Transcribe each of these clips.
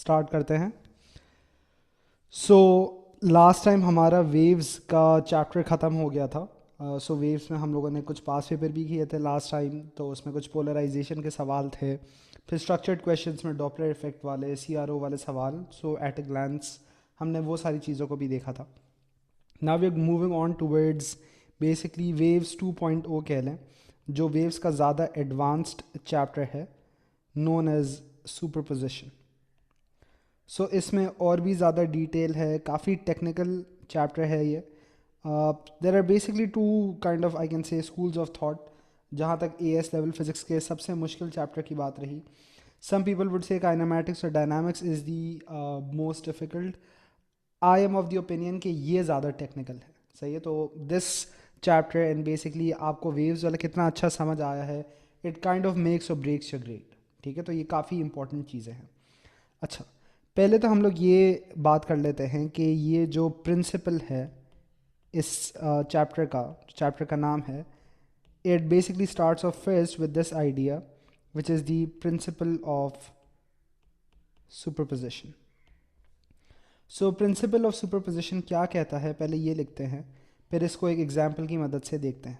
Start करते हैं। So last time हमारा वेव्स का चैप्टर ख़त्म हो गया था। सो वेव्स में हम लोगों ने कुछ पास पेपर भी किए थे लास्ट टाइम, तो उसमें कुछ पोलराइजेशन के सवाल थे, फिर स्ट्रक्चर्ड क्वेश्चंस में डॉपलर इफेक्ट वाले, सीआरओ वाले सवाल। सो एट ए ग्लैंस हमने वो सारी चीज़ों को भी देखा था। Now we are moving on towards basically waves 2.0 कह लें, जो वेव्स का ज़्यादा एडवांस्ड चैप्टर है, नोन एज सुपरपोजिशन। सो इसमें और भी ज़्यादा डिटेल है, काफ़ी टेक्निकल चैप्टर है ये। There are basically two kind of I can say schools of thought. जहाँ तक एएस लेवल फिजिक्स के सबसे मुश्किल चैप्टर की बात रही, some people would say kinematics और dynamics is the most difficult. I am of the opinion कि ये ज़्यादा टेक्निकल है। सही है, तो दिस चैप्टर एंड बेसिकली आपको वेव्स वाला कितना अच्छा समझ आया है, इट काइंड ऑफ मेक्स और ब्रेक्स योर ग्रेड। ठीक है, तो ये काफ़ी इंपॉर्टेंट चीज़ें हैं। अच्छा, पहले तो हम लोग ये बात कर लेते हैं कि ये जो प्रिंसिपल है इस चैप्टर का नाम है, it basically starts of first with this idea which is the principal of superposition. So principle of superposition क्या कहता है, पहले ये लिखते हैं, फिर इसको एक एग्जाम्पल की मदद से देखते हैं।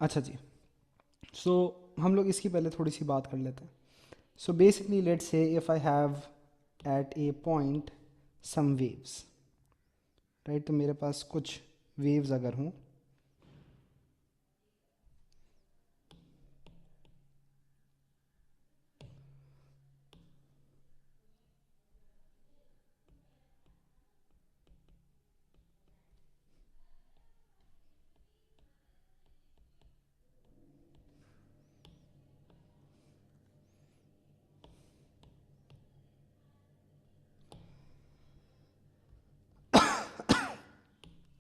अच्छा जी, सो हम लोग इसकी पहले थोड़ी सी बात कर लेते हैं। So basically let's say if I have at a point some waves, right. तो मेरे पास कुछ वेव्स अगर हों,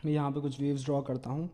मैं यहाँ पे कुछ वेव्स ड्रॉ करता हूँ।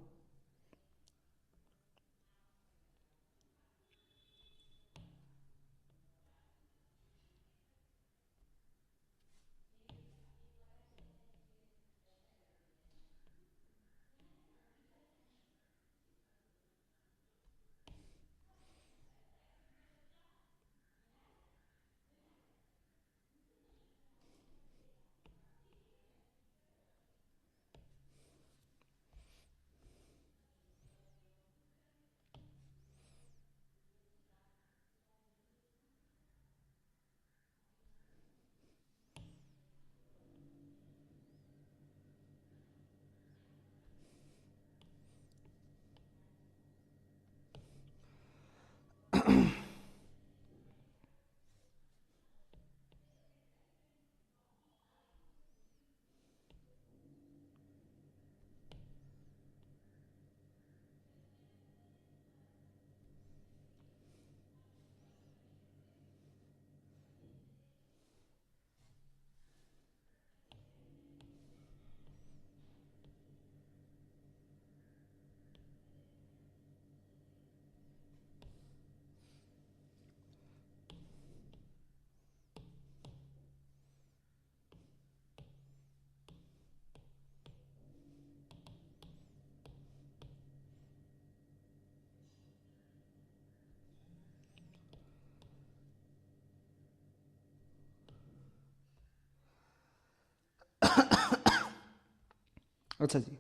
अच्छा जी,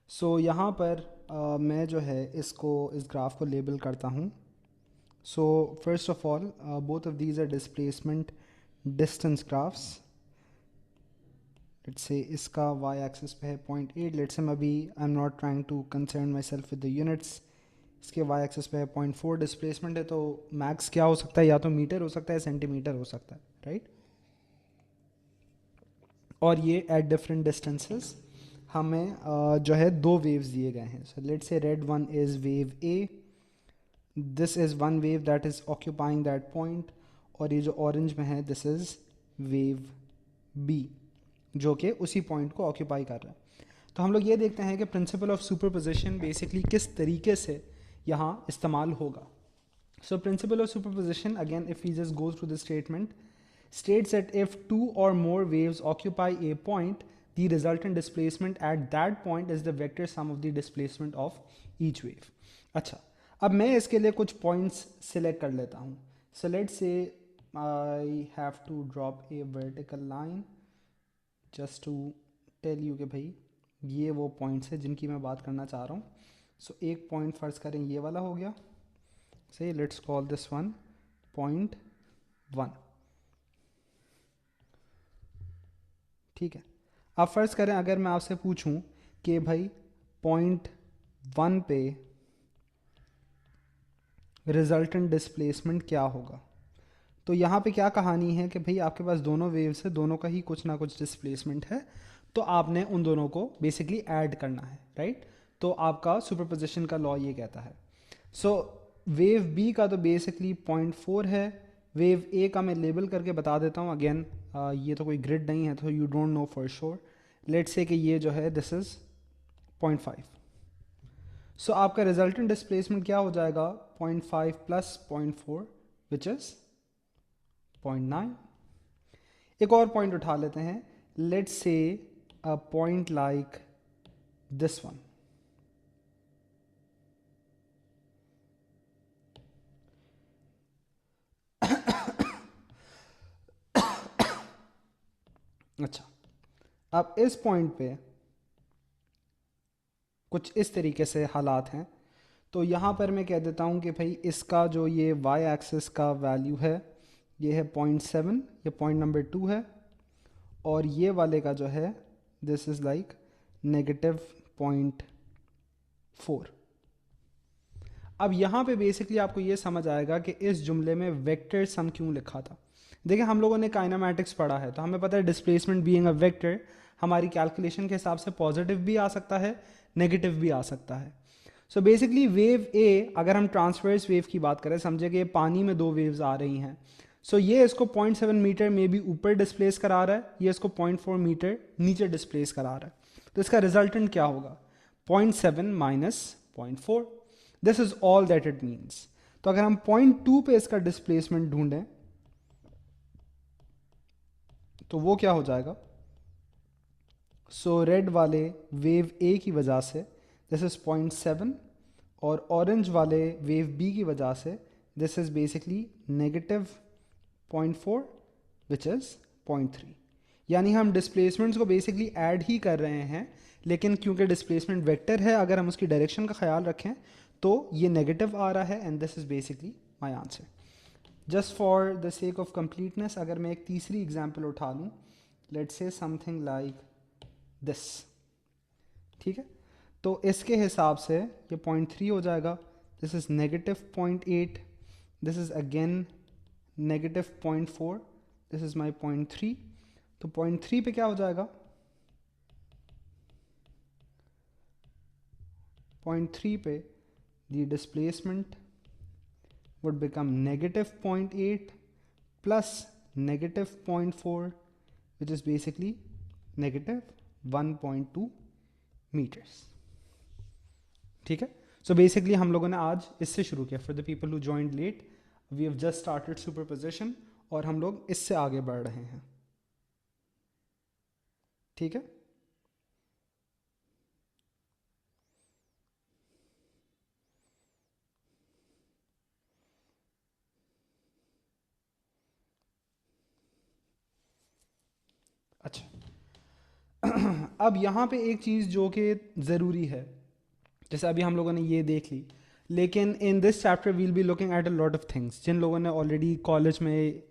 सो यहाँ पर मैं जो है इसको इस ग्राफ को लेबल करता हूँ. So first of all both of these are displacement distance graphs. Let's say इसका y एक्सिस पे है 0.8. लेट्स से मैं अभी I am not trying to concern myself with the units. इसके y एक्सिस पे है 0.4 डिस्प्लेसमेंट है, तो मैक्स क्या हो सकता है, या तो मीटर हो सकता है, सेंटीमीटर हो सकता है, राइट. और ये एट डिफरेंट डिस्टेंसेस हमें जो है दो वेव्स दिए गए हैं. सो लेट्स से red one is wave A. This is one wave that is occupying that point. और ये जो ऑरेंज में है दिस इज़ वेव बी, जो कि उसी पॉइंट को ऑक्यूपाई कर रहा है. तो हम लोग ये देखते हैं कि प्रिंसिपल ऑफ सुपरपोजिशन बेसिकली किस तरीके से यहाँ इस्तेमाल होगा. So principle of superposition, again if we just go through the statement, states that if two or more waves occupy a point, the resultant displacement at that point is the vector sum of the displacement of each wave. अच्छा, अब मैं इसके लिए कुछ points select कर लेता हूँ. So let's say I have to drop a vertical line just to tell you कि भाई ये वो पॉइंट्स है जिनकी मैं बात करना चाह रहा हूँ. सो एक पॉइंट फर्ज करें ये वाला हो गया. से let's call this one point 1. ठीक है. अब फर्ज करें अगर मैं आपसे पूछूं कि भाई पॉइंट 1 पे रिजल्टेंट डिस्प्लेसमेंट क्या होगा, तो यहाँ पे क्या कहानी है कि भाई आपके पास दोनों वेव्स है, दोनों का ही कुछ ना कुछ डिस्प्लेसमेंट है, तो आपने उन दोनों को बेसिकली ऐड करना है, राइट. तो आपका सुपरपोजिशन का लॉ ये कहता है. सो वेव बी का तो बेसिकली 0.4 है. वेव ए का मैं लेबल करके बता देता हूँ. अगेन ये तो कोई ग्रिड नहीं है, तो you don't know for sure. Let's say कि ये जो है दिस इज 0.5. सो आपका रिजल्टेंट डिस्प्लेसमेंट क्या हो जाएगा, 0.5 प्लस 0.4 विच इज 0.9. एक और पॉइंट उठा लेते हैं. Let's say a point like this one. अच्छा, अब इस पॉइंट पे कुछ इस तरीके से हालात हैं. तो यहाँ पर मैं कह देता हूँ कि भाई इसका जो ये y एक्सिस का वैल्यू है ये है 0.7, ये पॉइंट नंबर 2 है. और ये वाले का जो है दिस इज़ लाइक -0.4. अब यहाँ पे बेसिकली आपको ये समझ आएगा कि इस जुमले में वेक्टर सम क्यों लिखा था. देखिए हम लोगों ने काइनेमैटिक्स पढ़ा है, तो हमें पता है डिस्प्लेसमेंट बीइंग अ वेक्टर हमारी कैलकुलेशन के हिसाब से पॉजिटिव भी आ सकता है, नेगेटिव भी आ सकता है. सो बेसिकली वेव ए, अगर हम ट्रांसवर्स वेव की बात करें, समझे कि पानी में दो वेव्स आ रही हैं. सो ये इसको 0.7 मीटर में भी ऊपर डिस्प्लेस करा रहा है, ये इसको 0.4 मीटर नीचे डिस्प्लेस करा रहा है. तो इसका रिजल्टेंट क्या होगा, 0.7 minus 0.4. This is all that it means. तो अगर हम 0.2 पे इसका डिस्प्लेसमेंट ढूंढें तो वो क्या हो जाएगा. सो रेड वाले वेव ए की वजह से दिस इज 0.7, और ऑरेंज वाले वेव बी की वजह से this is basically -0.4 which is 0.3. यानी हम डिस्प्लेसमेंट्स को बेसिकली ऐड ही कर रहे हैं, लेकिन क्योंकि डिस्प्लेसमेंट वेक्टर है, अगर हम उसकी डायरेक्शन का ख्याल रखें तो ये नेगेटिव आ रहा है. And this is basically my answer. Just for the sake of completeness अगर मैं एक तीसरी एग्जाम्पल उठा लूँ, let's say something like this. ठीक है. तो इसके हिसाब से ये 0.3 हो जाएगा. This is -0.8. This is again -0.4. This is my 0.3. तो 0.3 पे क्या हो जाएगा, 0.3 पे the displacement would become -0.8 plus -0.4 which is basically -1.2 meters. ठीक है. सो बेसिकली हम लोगों ने आज इससे शुरू किया. For the people who joined late, we have just started superposition और हम लोग इससे आगे बढ़ रहे हैं. ठीक है. अच्छा, अब यहाँ पे एक चीज़ जो कि ज़रूरी है, जैसे अभी हम लोगों ने ये देख ली, लेकिन in this chapter we'll be looking at a lot of things. जिन लोगों ने ऑलरेडी कॉलेज में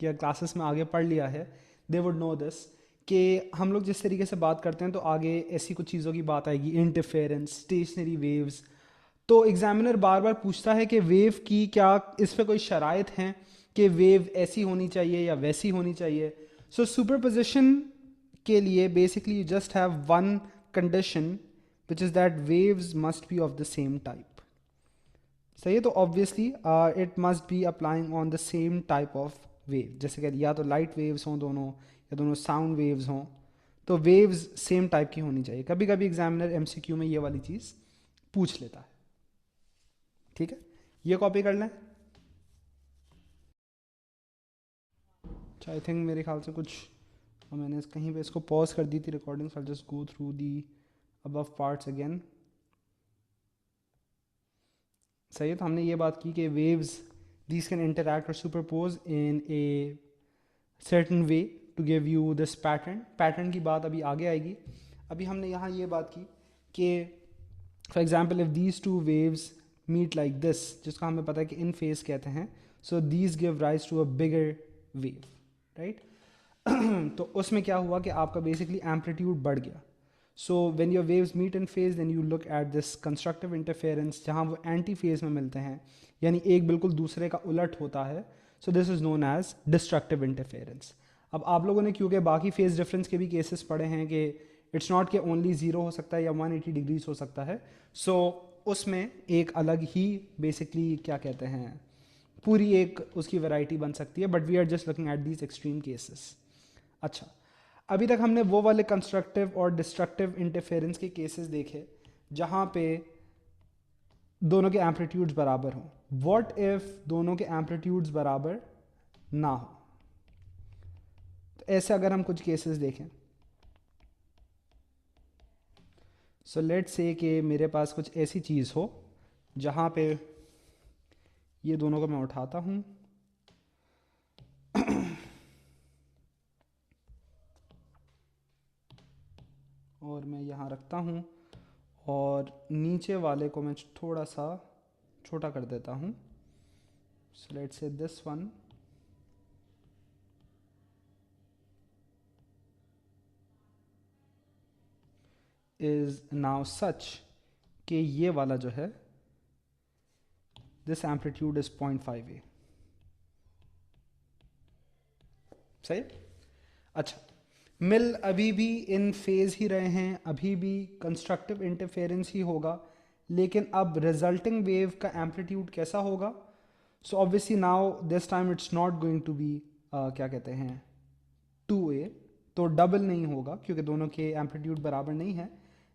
या क्लासेस में आगे पढ़ लिया है, दे वुड नो दिस, कि हम लोग जिस तरीके से बात करते हैं तो आगे ऐसी कुछ चीज़ों की बात आएगी, इंटरफेरेंस, स्टेशनरी वेव्स। तो एग्जामिनर बार बार पूछता है कि वेव की क्या इस पे कोई शराइत हैं कि वेव ऐसी होनी चाहिए या वैसी होनी चाहिए। सो सुपरपोजिशन के लिए basically you just have one condition, which is that waves must B of the same type. सही है, तो obviously it must be applying on the same type of wave. जैसे कि या तो लाइट वेव्स हों दोनों, या दोनों साउंड वेव्स हों, तो वेव्स सेम टाइप की होनी चाहिए। कभी कभी एग्जामिनर एमसीक्यू में ये वाली चीज़ पूछ लेता है। ठीक है, ये कॉपी कर लें। अच्छा, आई थिंक मेरे ख्याल से कुछ मैंने कहीं पे इसको पॉज कर दी थी recording, so I just go through the above parts again. सही है, तो हमने ये बात की कि वेव्स दीज कैन इंटरैक्ट और superpose in a certain way to give you this pattern. Pattern की बात अभी आगे आएगी। अभी हमने यहाँ ये बात की कि for example if these two waves meet like this, जिसको हमें पता है कि इन फेस कहते हैं, so these give rise to a bigger wave, right. तो उसमें क्या हुआ कि आपका बेसिकली एम्पलीट्यूड बढ़ गया। So when your waves meet in phase then you look at this constructive interference, जहाँ वो एंटी फेज में मिलते हैं, यानी एक बिल्कुल दूसरे का उलट होता है। So this is known as destructive interference. अब आप लोगों ने क्योंकि बाकी फेज डिफरेंस के भी केसेस पढ़े हैं कि इट्स नॉट कि ओनली ज़ीरो हो सकता है या 180 डिग्रीज हो सकता है। सो उसमें एक अलग ही बेसिकली क्या कहते हैं, पूरी एक उसकी वैरायटी बन सकती है, but we are just looking at these extreme cases. अच्छा, अभी तक हमने वो वाले कंस्ट्रक्टिव और डिस्ट्रक्टिव इंटरफेरेंस के केसेस देखे जहाँ पे दोनों के एम्पलीट्यूड्स बराबर हों। व्हाट इफ दोनों के एम्पलीट्यूड्स बराबर ना हो? तो ऐसे अगर हम कुछ केसेस देखें, सो लेट्स से कि मेरे पास कुछ ऐसी चीज़ हो जहाँ पे ये दोनों को मैं उठाता हूँ और मैं यहाँ रखता हूँ, और नीचे वाले को मैं थोड़ा सा छोटा कर देता हूँ। So let's say this one is now such कि ये वाला जो है, दिस एम्पलीट्यूड इज 0.5 a। सही। अच्छा, मिल अभी भी इन फेज ही रहे हैं, अभी भी कंस्ट्रक्टिव इंटरफेरेंस ही होगा, लेकिन अब रिजल्टिंग वेव का एम्पलीट्यूड कैसा होगा? So obviously now this time it's not going to be क्या कहते हैं 2a, तो डबल नहीं होगा क्योंकि दोनों के एम्पलीट्यूड बराबर नहीं है,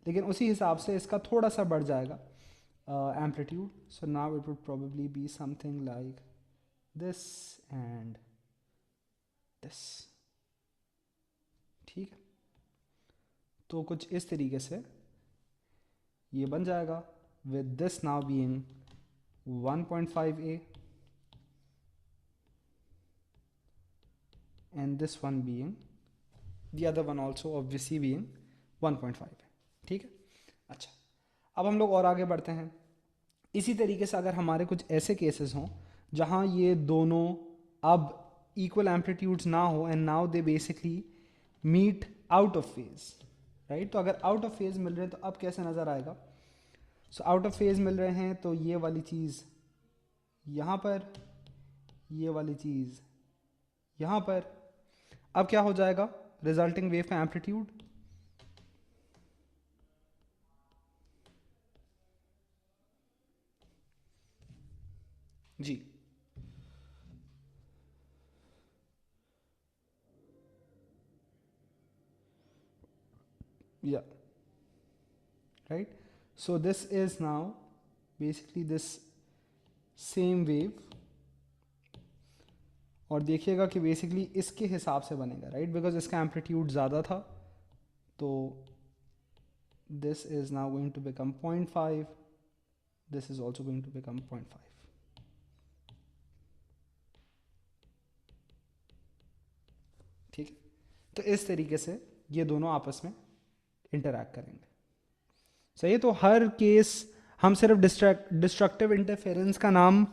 लेकिन उसी हिसाब से इसका थोड़ा सा बढ़ जाएगा amplitude. So now it would probably be something like this and this. ठीक है, तो कुछ इस तरीके से ये बन जाएगा, with this now being 1.5a and this one being the other one also obviously being 1.5 है। ठीक है, अच्छा, अब हम लोग और आगे बढ़ते हैं। इसी तरीके से अगर हमारे कुछ ऐसे केसेस हों जहाँ ये दोनों अब इक्वल एम्पलीट्यूड्स ना हो and now they basically meet out of phase, right. तो अगर आउट ऑफ फेज मिल रहे हैं तो अब कैसे नज़र आएगा? सो आउट ऑफ फेज मिल रहे हैं तो ये वाली चीज़ यहाँ पर, ये वाली चीज़ यहाँ पर, अब क्या हो जाएगा रिजल्टिंग वेव का एम्पलीट्यूड? जी, या right. So this is now basically this same wave, और देखिएगा कि बेसिकली इसके हिसाब से बनेगा, राइट, बिकॉज इसका एम्पलीट्यूड ज़्यादा था, तो this is now going to become 0.5, this is also going to become 0.5। ठीक है, तो इस तरीके से ये दोनों आपस में इंटरैक्ट करेंगे। सही है, तो हर केस हम सिर्फ डिस्ट्रक्टिव इंटरफेरेंस का नाम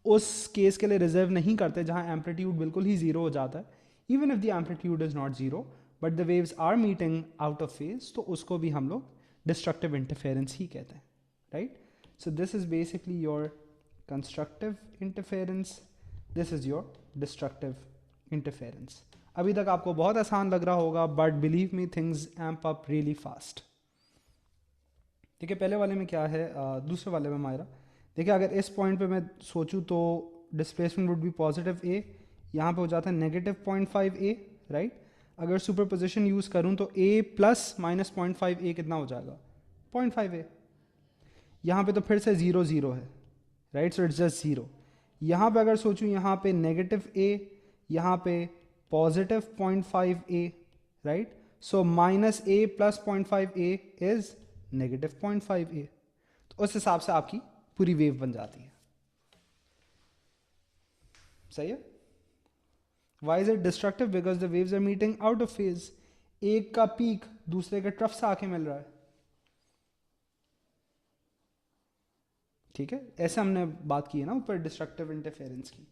उस केस के लिए रिजर्व नहीं करते जहां एम्पलीट्यूड बिल्कुल ही जीरो हो जाता है, even if the amplitude is not zero but the waves are meeting out of phase, तो उसको भी हम लोग डिस्ट्रक्टिव इंटरफेरेंस ही कहते हैं, right. So this is basically your constructive interference, this is your destructive interference. अभी तक आपको बहुत आसान लग रहा होगा, but believe me things amp up really fast. देखिए पहले वाले में क्या है, दूसरे वाले में मायरा, देखिए अगर इस पॉइंट पे मैं सोचूं तो डिस्प्लेसमेंट वुड बी पॉजिटिव ए, यहाँ पे हो जाता है -0.5 ए, राइट। अगर सुपर पोजिशन यूज़ करूँ तो a प्लस -0.5 ए कितना हो जाएगा, 0.5 ए। यहाँ पे तो फिर से 0 0 है, राइट, सो इट्स जस्ट 0। यहाँ पे अगर सोचूं, यहाँ पे नेगेटिव ए, यहाँ पे positive 0.5 A, right. So -a plus 0.5 A is -0.5 ए। तो उस हिसाब से आपकी पूरी वेव बन जाती है। सही है। Why is it destructive? Because the waves are meeting out of phase. एक का पीक दूसरे के ट्रफ से आके मिल रहा है, ठीक है। ऐसे हमने बात की है ना ऊपर डिस्ट्रक्टिव इंटरफेरेंस की।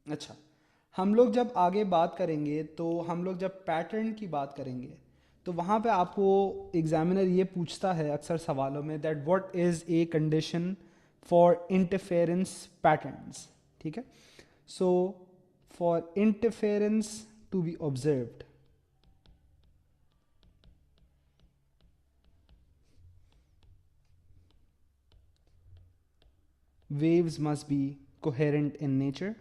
अच्छा, हम लोग जब आगे बात करेंगे तो हम लोग जब पैटर्न की बात करेंगे तो वहाँ पे आपको एग्जामिनर ये पूछता है अक्सर सवालों में that what is a condition for interference patterns, ठीक है। So for interference to be observed, waves must be coherent in nature.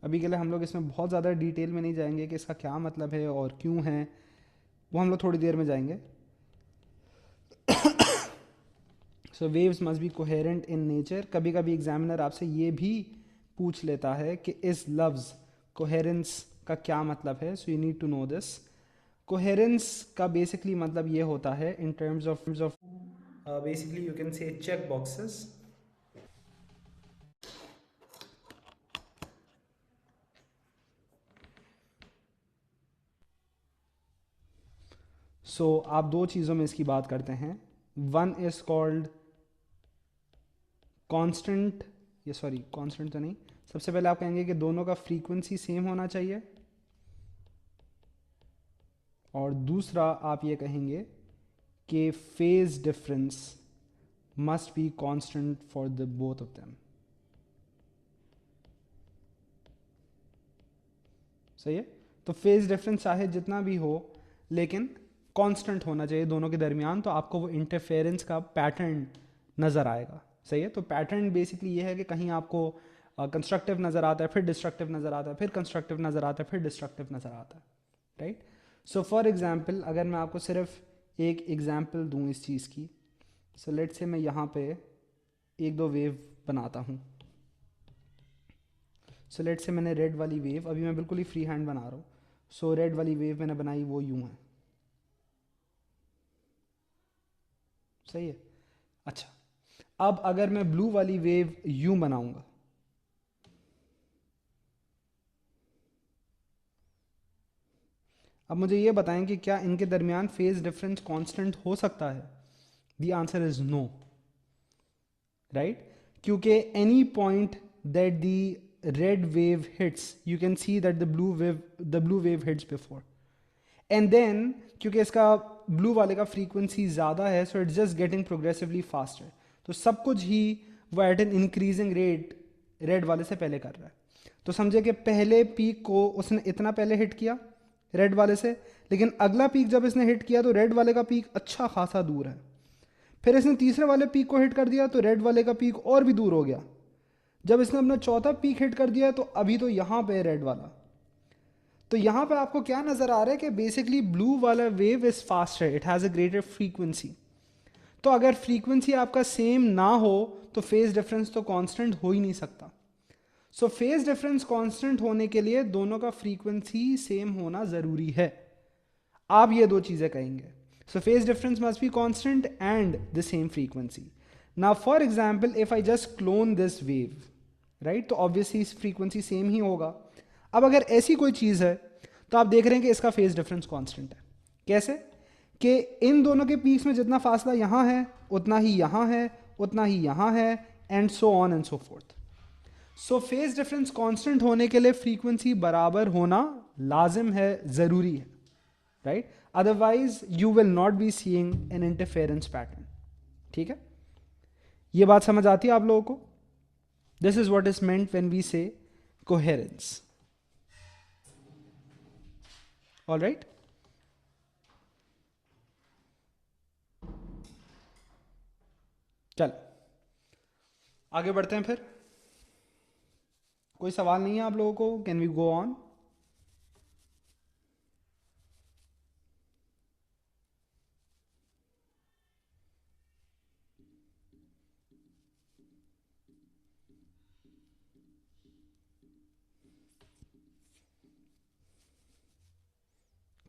अभी के लिए हम लोग इसमें बहुत ज़्यादा डिटेल में नहीं जाएंगे कि इसका क्या मतलब है और क्यों है, वो हम लोग थोड़ी देर में जाएंगे। So waves must be coherent in nature. कभी कभी एग्जामिनर आपसे ये भी पूछ लेता है कि इस लफ्ज़ कोहेरेंस का क्या मतलब है, so you need to know this. Coherence का बेसिकली मतलब ये होता है in terms of basically you can say check boxes. So आप दो चीज़ों में इसकी बात करते हैं। वन इज कॉल्ड कांस्टेंट, ये सॉरी कांस्टेंट तो नहीं, सबसे पहले आप कहेंगे कि दोनों का फ्रीक्वेंसी सेम होना चाहिए, और दूसरा आप ये कहेंगे कि phase difference must be constant for the both of them. सही है। तो फेज डिफरेंस चाहे जितना भी हो लेकिन कांस्टेंट होना चाहिए दोनों के दरमियान, तो आपको वो इंटरफेरेंस का पैटर्न नज़र आएगा। सही है। तो पैटर्न बेसिकली ये है कि कहीं आपको कंस्ट्रक्टिव नज़र आता है, फिर डिस्ट्रक्टिव नज़र आता है, फिर कंस्ट्रक्टिव नज़र आता है, फिर डिस्ट्रक्टिव नज़र आता है, राइट। सो फॉर एग्जाम्पल अगर मैं आपको सिर्फ एक एग्जाम्पल दूँ इस चीज़ की, सो लेट से मैं यहाँ पे एक दो वेव बनाता हूँ। सो लेट से मैंने रेड वाली वेव, अभी मैं बिल्कुल ही फ्री हैंड बना रहा हूँ, सो रेड वाली वेव मैंने बनाई वो यूँ है। सही है। अच्छा, अब अगर मैं ब्लू वाली वेव यूं बनाऊंगा, अब मुझे ये बताएं कि क्या इनके दरमियान फेज डिफरेंस कांस्टेंट हो सकता है? The answer is no, right. क्योंकि any point that the red wave hits you can see that the blue wave hits before, and then क्योंकि इसका ब्लू वाले का फ्रीक्वेंसी ज़्यादा है, so it's just getting progressively faster, तो सब कुछ ही वो at an increasing rate red वाले से पहले कर रहा है। तो समझे कि पहले पीक को उसने इतना पहले हिट किया रेड वाले से, लेकिन अगला पीक जब इसने हिट किया तो रेड वाले का पीक अच्छा खासा दूर है, फिर इसने तीसरे वाले पीक को हिट कर दिया तो रेड वाले का पीक और भी दूर हो गया, जब इसने अपना चौथा पीक हिट कर दिया तो अभी तो यहाँ पे रेड वाला। तो यहाँ पे आपको क्या नज़र आ रहा है कि बेसिकली ब्लू वाला wave is faster, it has a greater frequency. तो अगर फ्रीक्वेंसी आपका सेम ना हो तो फेज डिफरेंस तो कांस्टेंट हो ही नहीं सकता। सो फेज डिफरेंस कांस्टेंट होने के लिए दोनों का फ्रीक्वेंसी सेम होना ज़रूरी है। आप ये दो चीज़ें कहेंगे, so phase difference must be constant and the same frequency. Now for example if I just clone this wave, right, तो ऑब्वियसली फ्रीक्वेंसी सेम ही होगा। अब अगर ऐसी कोई चीज़ है तो आप देख रहे हैं कि इसका फेज डिफरेंस कांस्टेंट है। कैसे? कि इन दोनों के पीक्स में जितना फासला यहाँ है उतना ही यहाँ है, उतना ही यहाँ है, and so on and so fourth. So phase difference constant होने के लिए फ्रीक्वेंसी बराबर होना लाजिम है, ज़रूरी है, right? Otherwise you will not be seeing an interference pattern. ठीक है, ये बात समझ आती है आप लोगों को? This is what is meant when we say coherence. All right, चल आगे बढ़ते हैं फिर। कोई सवाल नहीं है आप लोगों को? Can we go on?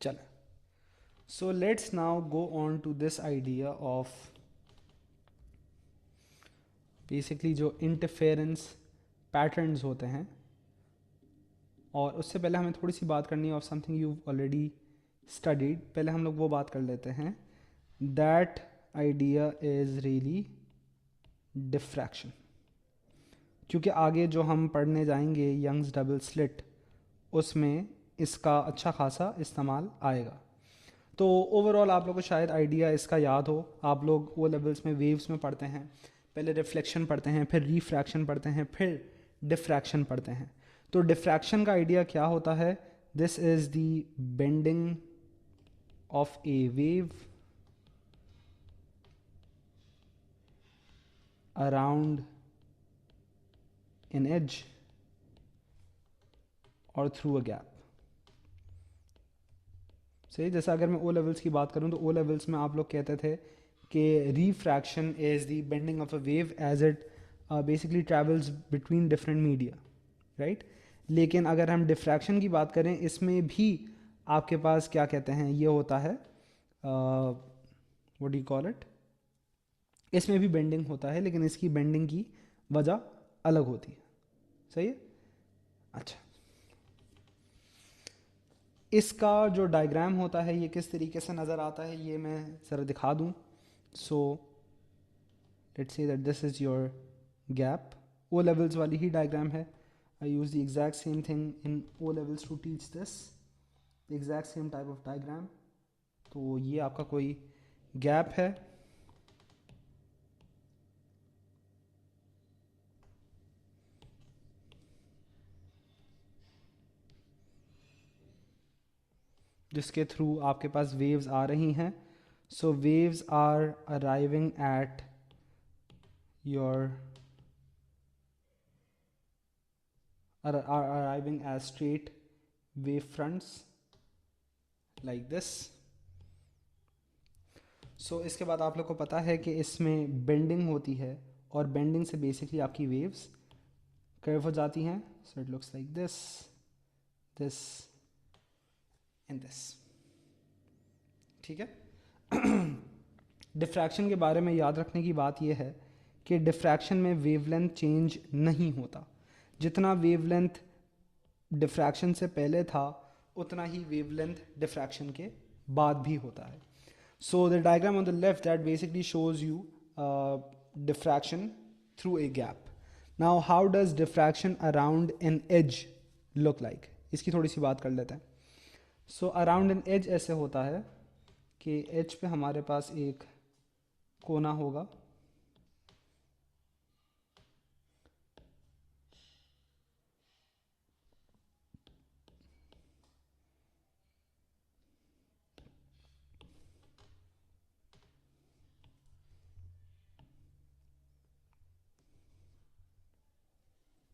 चल, so let's now go on to this idea of basically जो interference patterns होते हैं। और उससे पहले हमें थोड़ी सी बात करनी है of something you already studied. पहले हम लोग वो बात कर लेते हैं, that idea is really diffraction. क्योंकि आगे जो हम पढ़ने जाएंगे यंग्स डबल स्लिट, उसमें इसका अच्छा खासा इस्तेमाल आएगा। तो ओवरऑल आप लोग को शायद आइडिया इसका याद हो। आप लोग वो लेवल्स में वेव्स में पढ़ते हैं, पहले रिफ्लेक्शन पढ़ते हैं, फिर रिफ्रैक्शन पढ़ते हैं, फिर डिफ्रैक्शन पढ़ते हैं। तो डिफ्रैक्शन का आइडिया क्या होता है? This is the bending of a wave around an edge और थ्रू अ गैप। सही, जैसा अगर मैं ओ लेवल्स की बात करूं तो ओ लेवल्स में आप लोग कहते थे कि refraction is the bending of a wave as it basically travels between different media, right? लेकिन अगर हम डिफ्रैक्शन की बात करें, इसमें भी आपके पास क्या कहते हैं, ये होता है what do you call it, इसमें भी बेंडिंग होता है, लेकिन इसकी बेंडिंग की वजह अलग होती है। सही है? अच्छा, इसका जो डायग्राम होता है ये किस तरीके से नज़र आता है ये मैं ज़रा दिखा दूँ। So let's say that this is your gap. O levels वाली ही डायग्राम है। I use the exact same thing in O levels to teach this, the exact same type of diagram. तो ये आपका कोई गैप है, जिसके थ्रू आपके पास वेव्स आ रही हैं। So waves are arriving at your are arriving as straight wave fronts like this. So इसके बाद आप लोग को पता है कि इसमें बेंडिंग होती है और बेंडिंग से बेसिकली आपकी वेव्स कर्व हो जाती हैं। So it looks like this, this and this. ठीक है। डिफ्रैक्शन के बारे में याद रखने की बात यह है कि डिफ्रैक्शन में वेवलेंथ चेंज नहीं होता। जितना वेवलेंथ डिफ्रैक्शन से पहले था उतना ही वेवलेंथ डिफ्रैक्शन के बाद भी होता है। So the diagram on the left that basically shows you diffraction through a gap. Now how does diffraction around an edge look like, इसकी थोड़ी सी बात कर लेते हैं। सो अराउंड एन एज ऐसे होता है कि एज पे हमारे पास एक कोना होगा,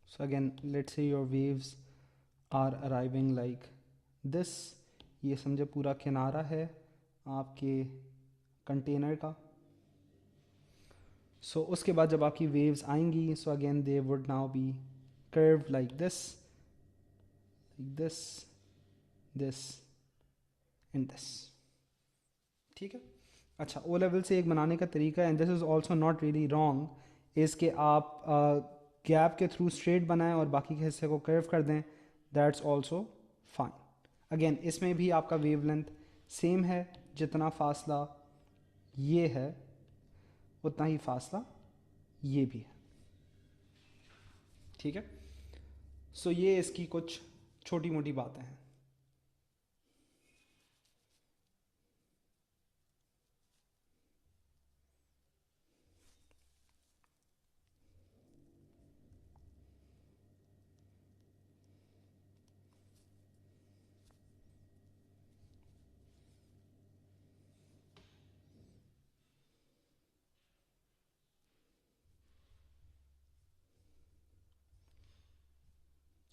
so again let's say your waves are arriving like this। ये समझे पूरा किनारा है आपके कंटेनर का। सो उसके बाद जब आपकी वेव्स आएंगी, so again they would now be curve like this, this, this and this. ठीक है। अच्छा, ओ लेवल से एक बनाने का तरीका, and this is also not really wrong, is कि आप गैप के थ्रू स्ट्रेट बनाएं और बाकी के हिस्से को कर्व कर दें। That's also fine. अगेन इसमें भी आपका वेवलेंथ सेम है, जितना फासला ये है उतना ही फासला ये भी है, ठीक है। सो ये इसकी कुछ छोटी मोटी बातें हैं।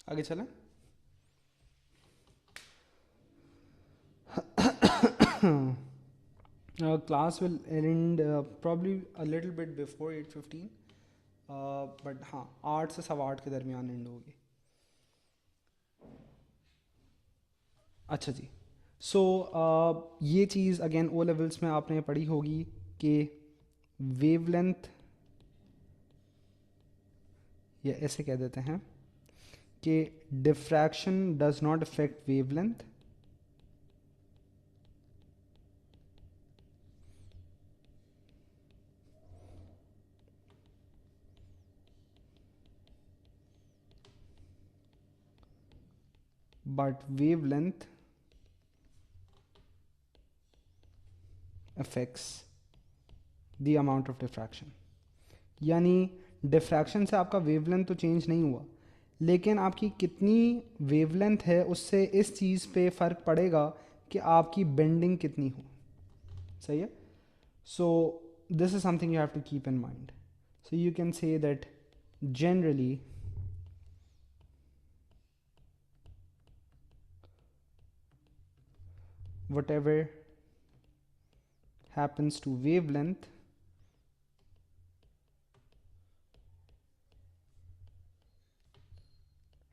आगे चलें। Class will and probably a little bit before 8:15, but हाँ 8 से 8:15 के दरमियान एंड होगी। अच्छा जी। सो ये चीज़ अगेन ओ लेवल्स में आपने पढ़ी होगी कि वेवलेंथ, या ऐसे कह देते हैं कि diffraction does not affect wavelength, but wavelength affects the amount of diffraction. यानी डिफ्रैक्शन से आपका वेवलेंथ तो चेंज नहीं हुआ, लेकिन आपकी कितनी वेवलेंथ है उससे इस चीज़ पे फ़र्क पड़ेगा कि आपकी बेंडिंग कितनी हो। सही है। So this is something you have to keep in mind. So you can say that generally whatever happens to wavelength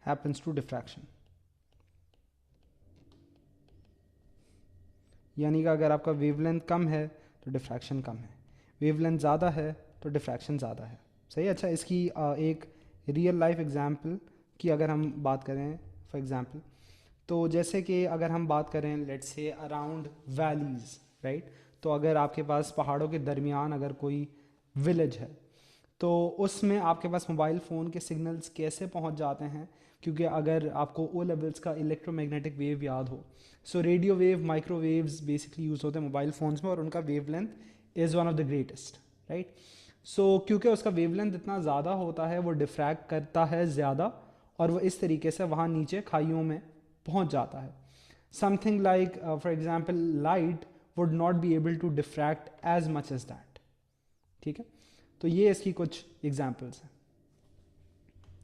happens to diffraction। यानी कि अगर आपका वेवलेंथ कम है तो डिफ्रैक्शन कम है, वेवलेंथ ज़्यादा है तो डिफ्रैक्शन ज़्यादा है। सही। अच्छा, इसकी एक रियल लाइफ एग्जांपल की अगर हम बात करें, फॉर एग्जांपल, तो जैसे कि अगर हम बात करें let's say around valleys, right, तो अगर आपके पास पहाड़ों के दरमियान अगर कोई विलेज है तो उसमें आपके पास मोबाइल फ़ोन के सिग्नल्स कैसे पहुंच जाते हैं, क्योंकि अगर आपको ओ लेवल्स का इलेक्ट्रोमैग्नेटिक वेव याद हो, so radio wave, microwaves basically use होते हैं मोबाइल फ़ोन्स में और उनका wavelength is one of the greatest, right. So क्योंकि उसका वेवलेंथ इतना ज़्यादा होता है वो डिफ्रैक्ट करता है ज़्यादा और वो इस तरीके से वहाँ नीचे खाइयों में पहुँच जाता है। Something like for example light would not be able to diffract as much as that, ठीक है। तो ये इसकी कुछ एग्जाम्पल्स हैं।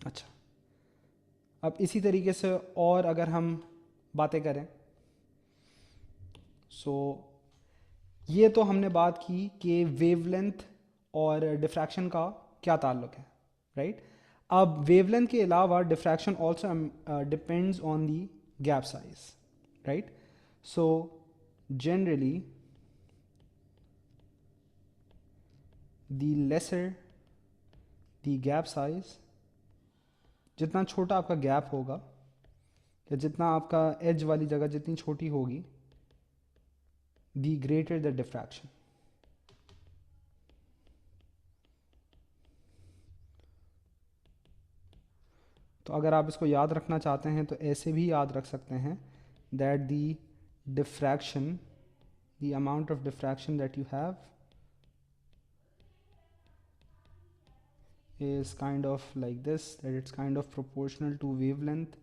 अच्छा, अब इसी तरीके से और अगर हम बातें करें, सो ये तो हमने बात की कि वेवलेंथ और डिफ्रैक्शन का क्या ताल्लुक है, राइट। अब वेवलेंथ के अलावा diffraction also depends on the gap size, right. So generally the lesser the gap size, जितना छोटा आपका गैप होगा या जितना आपका एज वाली जगह जितनी छोटी होगी, दी ग्रेटर द डिफ्रैक्शन। तो अगर आप इसको याद रखना चाहते हैं तो ऐसे भी याद रख सकते हैं that the diffraction, the amount of diffraction that you have is kind of like this, that it's kind of proportional to wavelength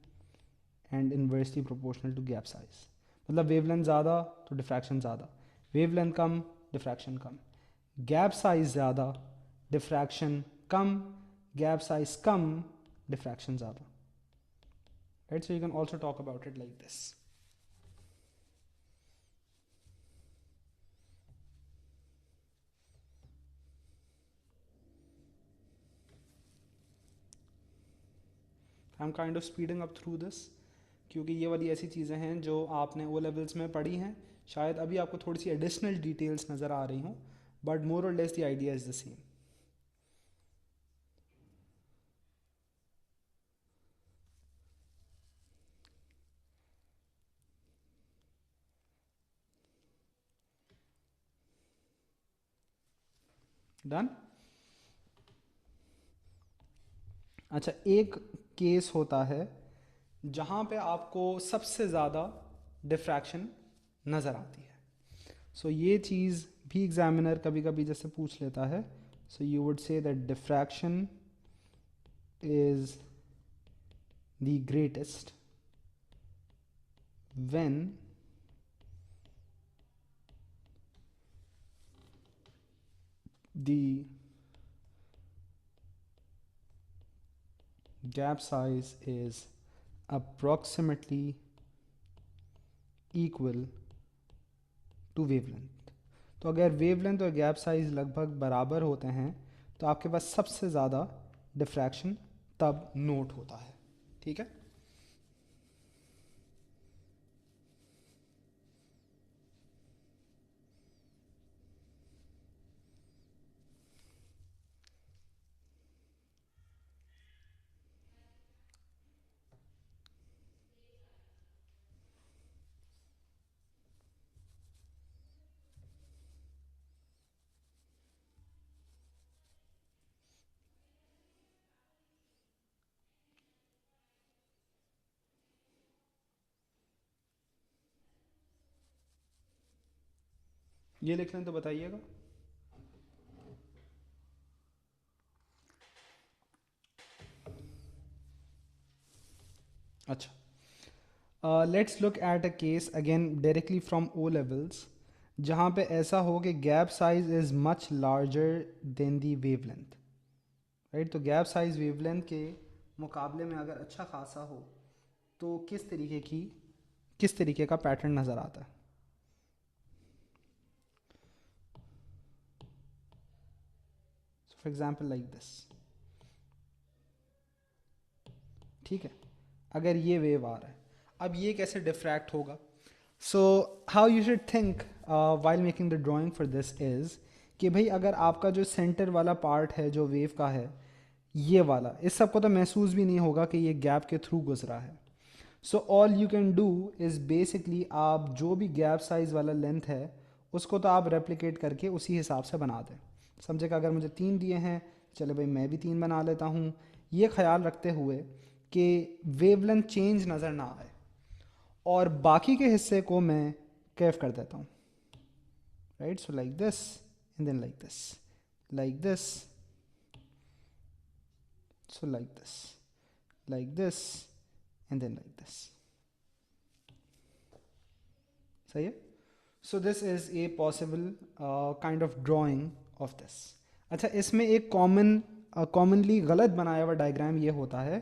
and inversely proportional to gap size। मतलब वेवलेंथ ज़्यादा तो डिफ्रैक्शन ज़्यादा, वेवलेंथ कम diffraction कम, gap size ज़्यादा diffraction कम, gap size कम diffraction ज़्यादा, right. So you can also talk about it like this. I am kind of speeding up through this क्योंकि ये वाली ऐसी चीज़ें हैं जो आपने ओ लेवल्स में पढ़ी हैं, शायद अभी आपको थोड़ी सी एडिशनल डिटेल्स नज़र आ रही हों, बट मोर और less the idea is the same. Done. अच्छा, एक केस होता है जहाँ पे आपको सबसे ज़्यादा डिफ्रैक्शन नज़र आती है। सो ये चीज़ भी एग्जामिनर कभी कभी जैसे पूछ लेता है। So you would say that diffraction is the greatest when the gap size is approximately equal to wavelength। तो अगर वेवलेंथ और गैप साइज लगभग बराबर होते हैं तो आपके पास सबसे ज़्यादा डिफ्रैक्शन तब नोट होता है। ठीक है। ये लिख लें तो बताइएगा। अच्छा, let's look at a case again directly from O levels, जहाँ पे ऐसा हो कि gap size is much larger than the wavelength. Right, तो गैप साइज वेवलेंथ के मुकाबले में अगर अच्छा खासा हो तो किस तरीके का पैटर्न नज़र आता है। For example like this. ठीक है, अगर ये वेव आ रहा है, अब ये कैसे डिफ्रैक्ट होगा। So how you should think while making the drawing for this is कि भाई अगर आपका जो सेंटर वाला पार्ट है जो वेव का है, ये वाला, इस सबको तो महसूस भी नहीं होगा कि ये गैप के थ्रू गुजरा है। So all you can do is basically आप जो भी गैप साइज वाला लेंथ है उसको तो आप रेप्लिकेट करके उसी हिसाब से बना दें। समझे कि अगर मुझे 3 दिए हैं, चले भाई मैं भी 3 बना लेता हूँ, ये ख्याल रखते हुए कि वेवलेंथ चेंज नज़र ना आए, और बाकी के हिस्से को मैं कैव कर देता हूँ। Right, so like this and then like this, like this, so like this and then like this. सही है। So this is a possible kind of drawing of this. अच्छा, इसमें एक कॉमनली गलत बनाया हुआ डायग्राम ये होता है,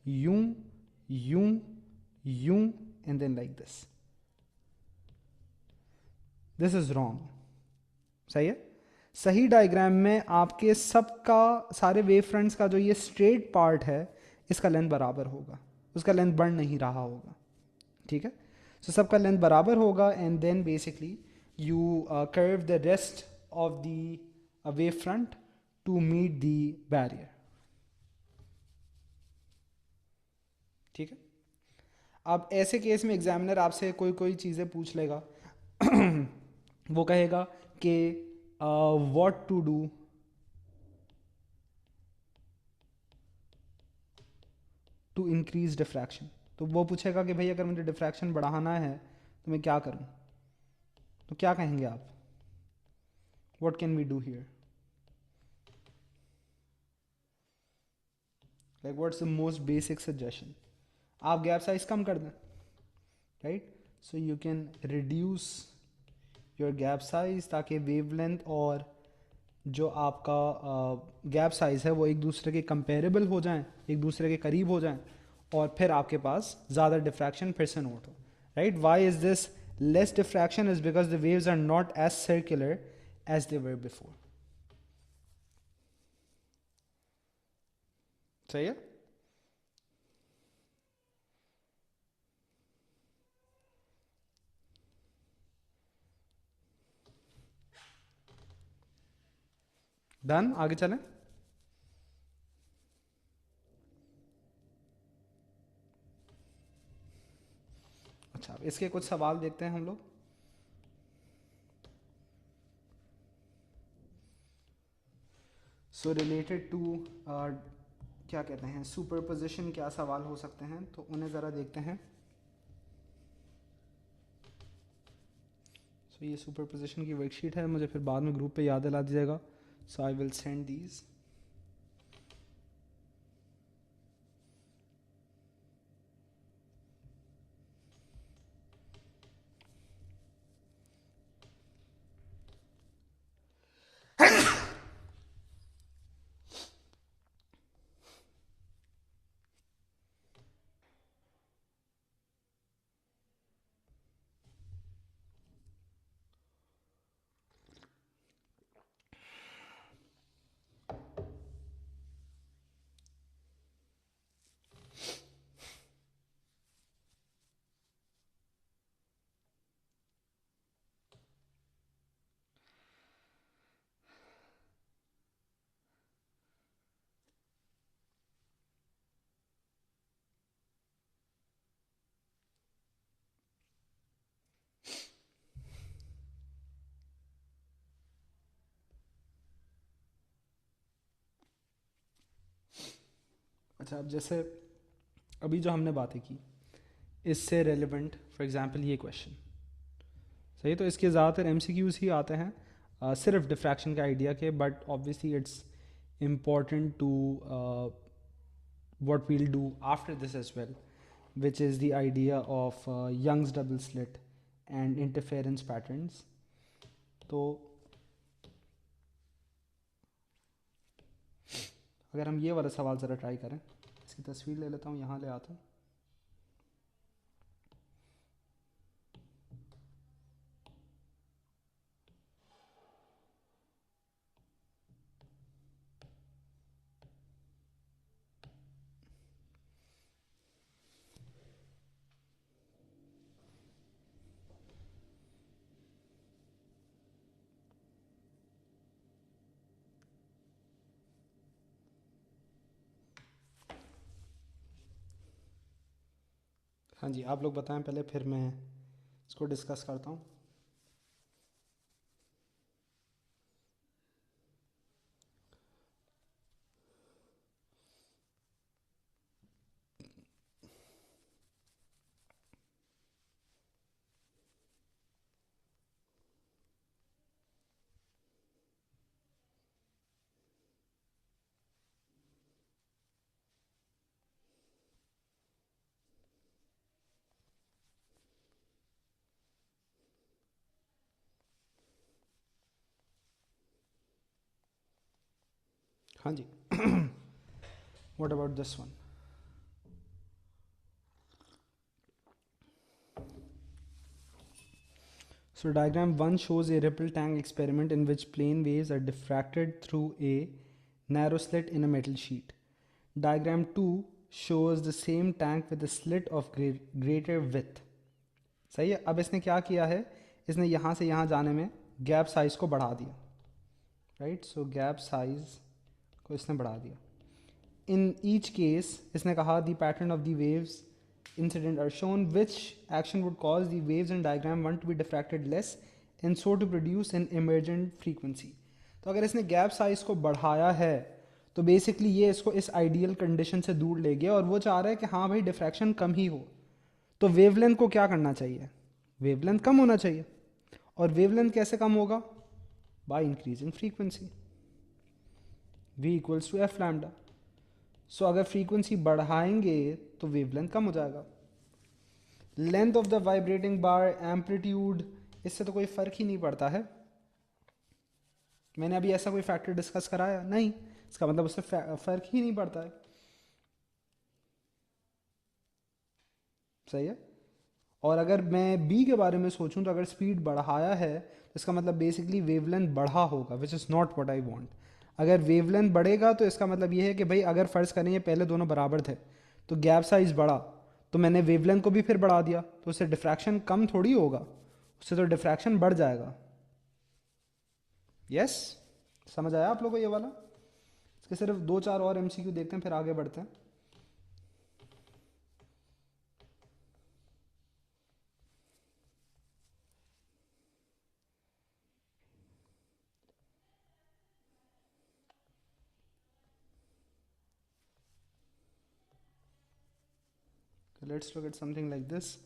यूं यूं यूं and then like this. This is wrong. सही है। सही डायग्राम में आपके सबका, सारे वेव फ्रंट्स का जो ये स्ट्रेट पार्ट है इसका लेंथ बराबर होगा, उसका लेंथ बढ़ नहीं रहा होगा। ठीक है। सो सबका लेंथ बराबर होगा and then basically you curve the rest of the wave front to meet the barrier. ठीक है। अब ऐसे केस में एग्जामिनर आपसे कोई कोई चीज़ें पूछ लेगा। वो कहेगा कि what to do to increase diffraction. तो वो पूछेगा कि भाई अगर मुझे डिफ्रैक्शन बढ़ाना है तो मैं क्या करूं। तो क्या कहेंगे आप, what can we do here, like what's the most basic suggestion. आप गैप साइज कम कर दें। Right, so you can reduce your gap size ताकि वेवलेंथ और जो आपका गैप साइज है वो एक दूसरे के कंपेरेबल हो जाएं, एक दूसरे के करीब हो जाएं, और फिर आपके पास ज़्यादा डिफ्रैक्शन फिर से नोट हो। Right, why is this less diffraction is because the waves are not as circular as they were before. सही है। डन, आगे चलें। अच्छा, इसके कुछ सवाल देखते हैं हम लोग। सो रिलेटेड टू क्या कहते हैं सुपरपोजिशन क्या सवाल हो सकते हैं, तो उन्हें ज़रा देखते हैं। सो ये सुपरपोजिशन की वर्कशीट है, मुझे फिर बाद में ग्रुप पे याद दिला दीजिएगा। सो आई विल सेंड दीज। अच्छा, अब जैसे अभी जो हमने बातें की इससे रेलिवेंट फॉर एग्जांपल ये क्वेश्चन सही, तो इसके ज़्यादातर एमसीक्यूज ही आते हैं सिर्फ डिफ्रैक्शन के आइडिया के, but obviously it's important to what we'll do after this as well, which is the idea of Young's double slit and interference patterns. तो अगर हम ये वाला सवाल ज़रा ट्राई करें, इसकी तस्वीर ले लेता हूँ, यहाँ ले आता हूँ। हाँ जी, आप लोग बताएं पहले, फिर मैं इसको डिस्कस करता हूँ। हाँ जी, what about this one? So diagram 1 shows a ripple tank experiment in which plane waves are diffracted through a narrow slit in a metal sheet. Diagram 2 shows the same tank with a slit of greater width. सही है। अब इसने क्या किया है, इसने यहाँ से यहाँ जाने में गैप साइज को बढ़ा दिया, राइट। सो गैप साइज को इसने बढ़ा दिया। इन ईच केस इसने कहा the pattern of the waves incident are shown, which action would cause the waves in diagram 1 to be diffracted less and so to produce an emergent frequency. तो अगर इसने gap size को बढ़ाया है तो basically ये इसको इस आइडियल कंडीशन से दूर ले गया और वो चाह रहा है कि हाँ भाई डिफ्रैक्शन कम ही हो। तो वेवलेंथ को क्या करना चाहिए, वेवलेंथ कम होना चाहिए। और वेवलेंथ कैसे कम होगा, by increasing frequency, v equals to F lambda. So अगर फ्रीक्वेंसी बढ़ाएंगे तो वेवलेंथ कम हो जाएगा। Length of the vibrating bar, amplitude, इससे तो कोई फर्क ही नहीं पड़ता है। मैंने अभी ऐसा कोई फैक्टर डिस्कस कराया नहीं, इसका मतलब उससे फर्क ही नहीं पड़ता है। सही है। और अगर मैं बी के बारे में सोचूं तो अगर स्पीड बढ़ाया है तो इसका मतलब बेसिकली वेवलेंथ बढ़ा होगा, which is not what I want. अगर वेवलेंथ बढ़ेगा तो इसका मतलब ये है कि भाई अगर फ़र्ज़ करें ये पहले दोनों बराबर थे तो गैप साइज बढ़ा तो मैंने वेवलेंथ को भी फिर बढ़ा दिया, तो उससे डिफ्रैक्शन कम थोड़ी होगा, उससे तो डिफ्रैक्शन बढ़ जाएगा। यस, समझ आया आप लोगों को ये वाला? इसके सिर्फ 2-4 और एमसीक्यू देखते हैं फिर आगे बढ़ते हैं। So let's look at something like this.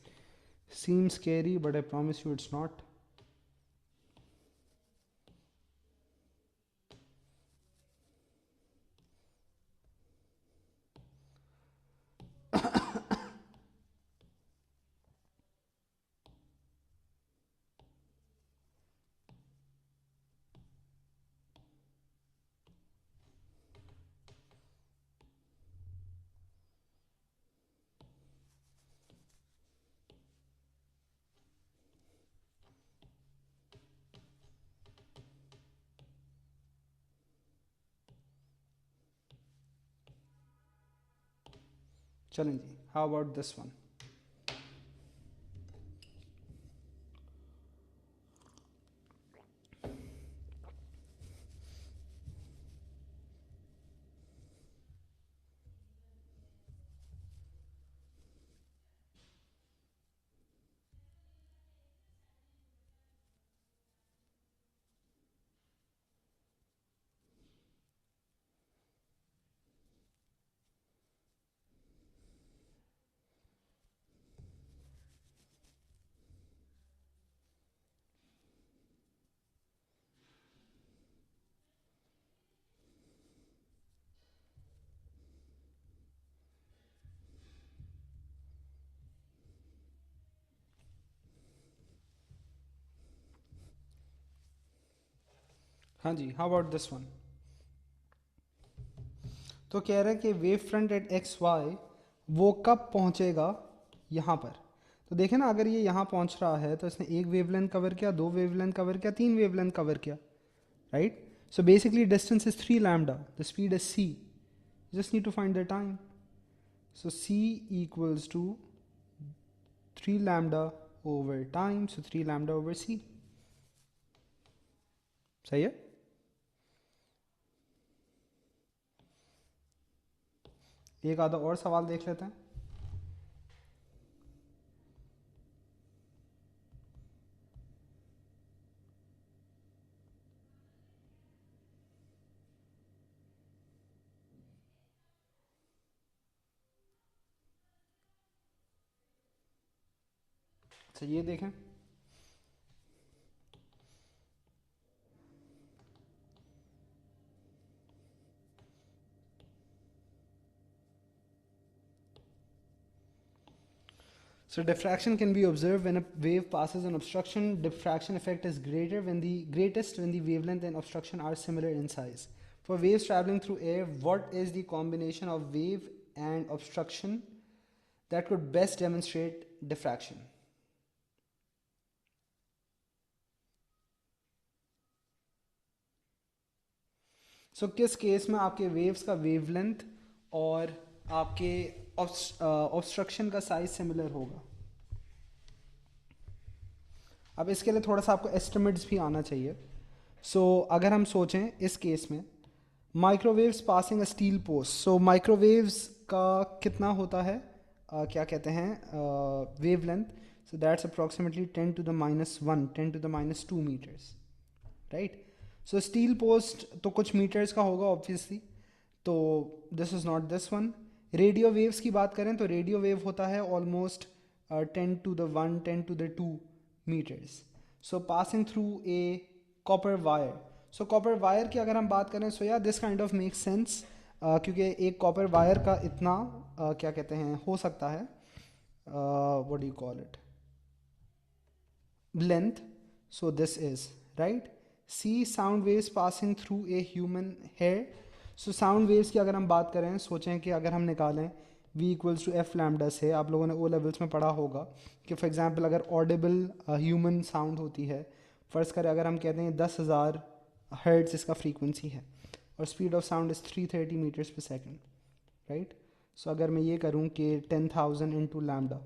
Seems scary, but I promise you it's not. चलें जी, how about this one? हाँ जी, how about this one? तो कह रहा है कि wave front at X Y वो कब पहुंचेगा यहाँ पर। तो देखें ना, अगर ये यहाँ पहुंच रहा है तो इसने एक वेवलेंथ कवर किया, दो वेवलेंथ कवर किया, तीन वेवलेंथ कवर किया, right. So basically distance is 3 lambda, the speed is c, just need to find the time. So c equals to 3 lambda over time, so 3 lambda over c. सही है। एक आधा और सवाल देख लेते हैं। अच्छा ये देखें, so diffraction can be observed when a wave passes an obstruction. Diffraction effect is greatest when the wavelength and obstruction are similar in size. For waves traveling through air, what is the combination of wave and obstruction that could best demonstrate diffraction? So किस case में आपके waves का wavelength और आपके obstruction का size similar होगा। अब इसके लिए थोड़ा सा आपको एस्टिमेट्स भी आना चाहिए। सो अगर हम सोचें इस केस में microwaves passing a steel post, so microwaves का कितना होता है, क्या कहते हैं, wavelength, so that's approximately 10 to the -1, 10 to the -2 metres, right. So steel post तो कुछ मीटर्स का होगा ऑब्वियसली, तो this is not this one. Radio waves की बात करें तो रेडियो वेव होता है almost 10 to the 1, 10 to the 2 meters. So passing through a copper wire. So copper wire की अगर हम बात करें, so yeah, this kind of makes sense, क्योंकि एक कॉपर वायर का इतना क्या कहते हैं हो सकता है, what do you call it, length. So this is right. See sound waves passing through a human hair. So sound waves की अगर हम बात करें, सोचें कि अगर हम निकालें v equals to F lambda से, आप लोगों ने ओ लेवल्स में पढ़ा होगा कि फॉर एग्जांपल अगर ऑडिबल ह्यूमन साउंड होती है, फ़र्ज़ करें अगर हम कहते हैं 10,000 हर्ट्ज़ इसका फ्रीक्वेंसी है और speed of sound is 330 metres पर सेकेंड, राइट। सो अगर मैं ये करूँ कि 10,000 इंटू लैम्डा,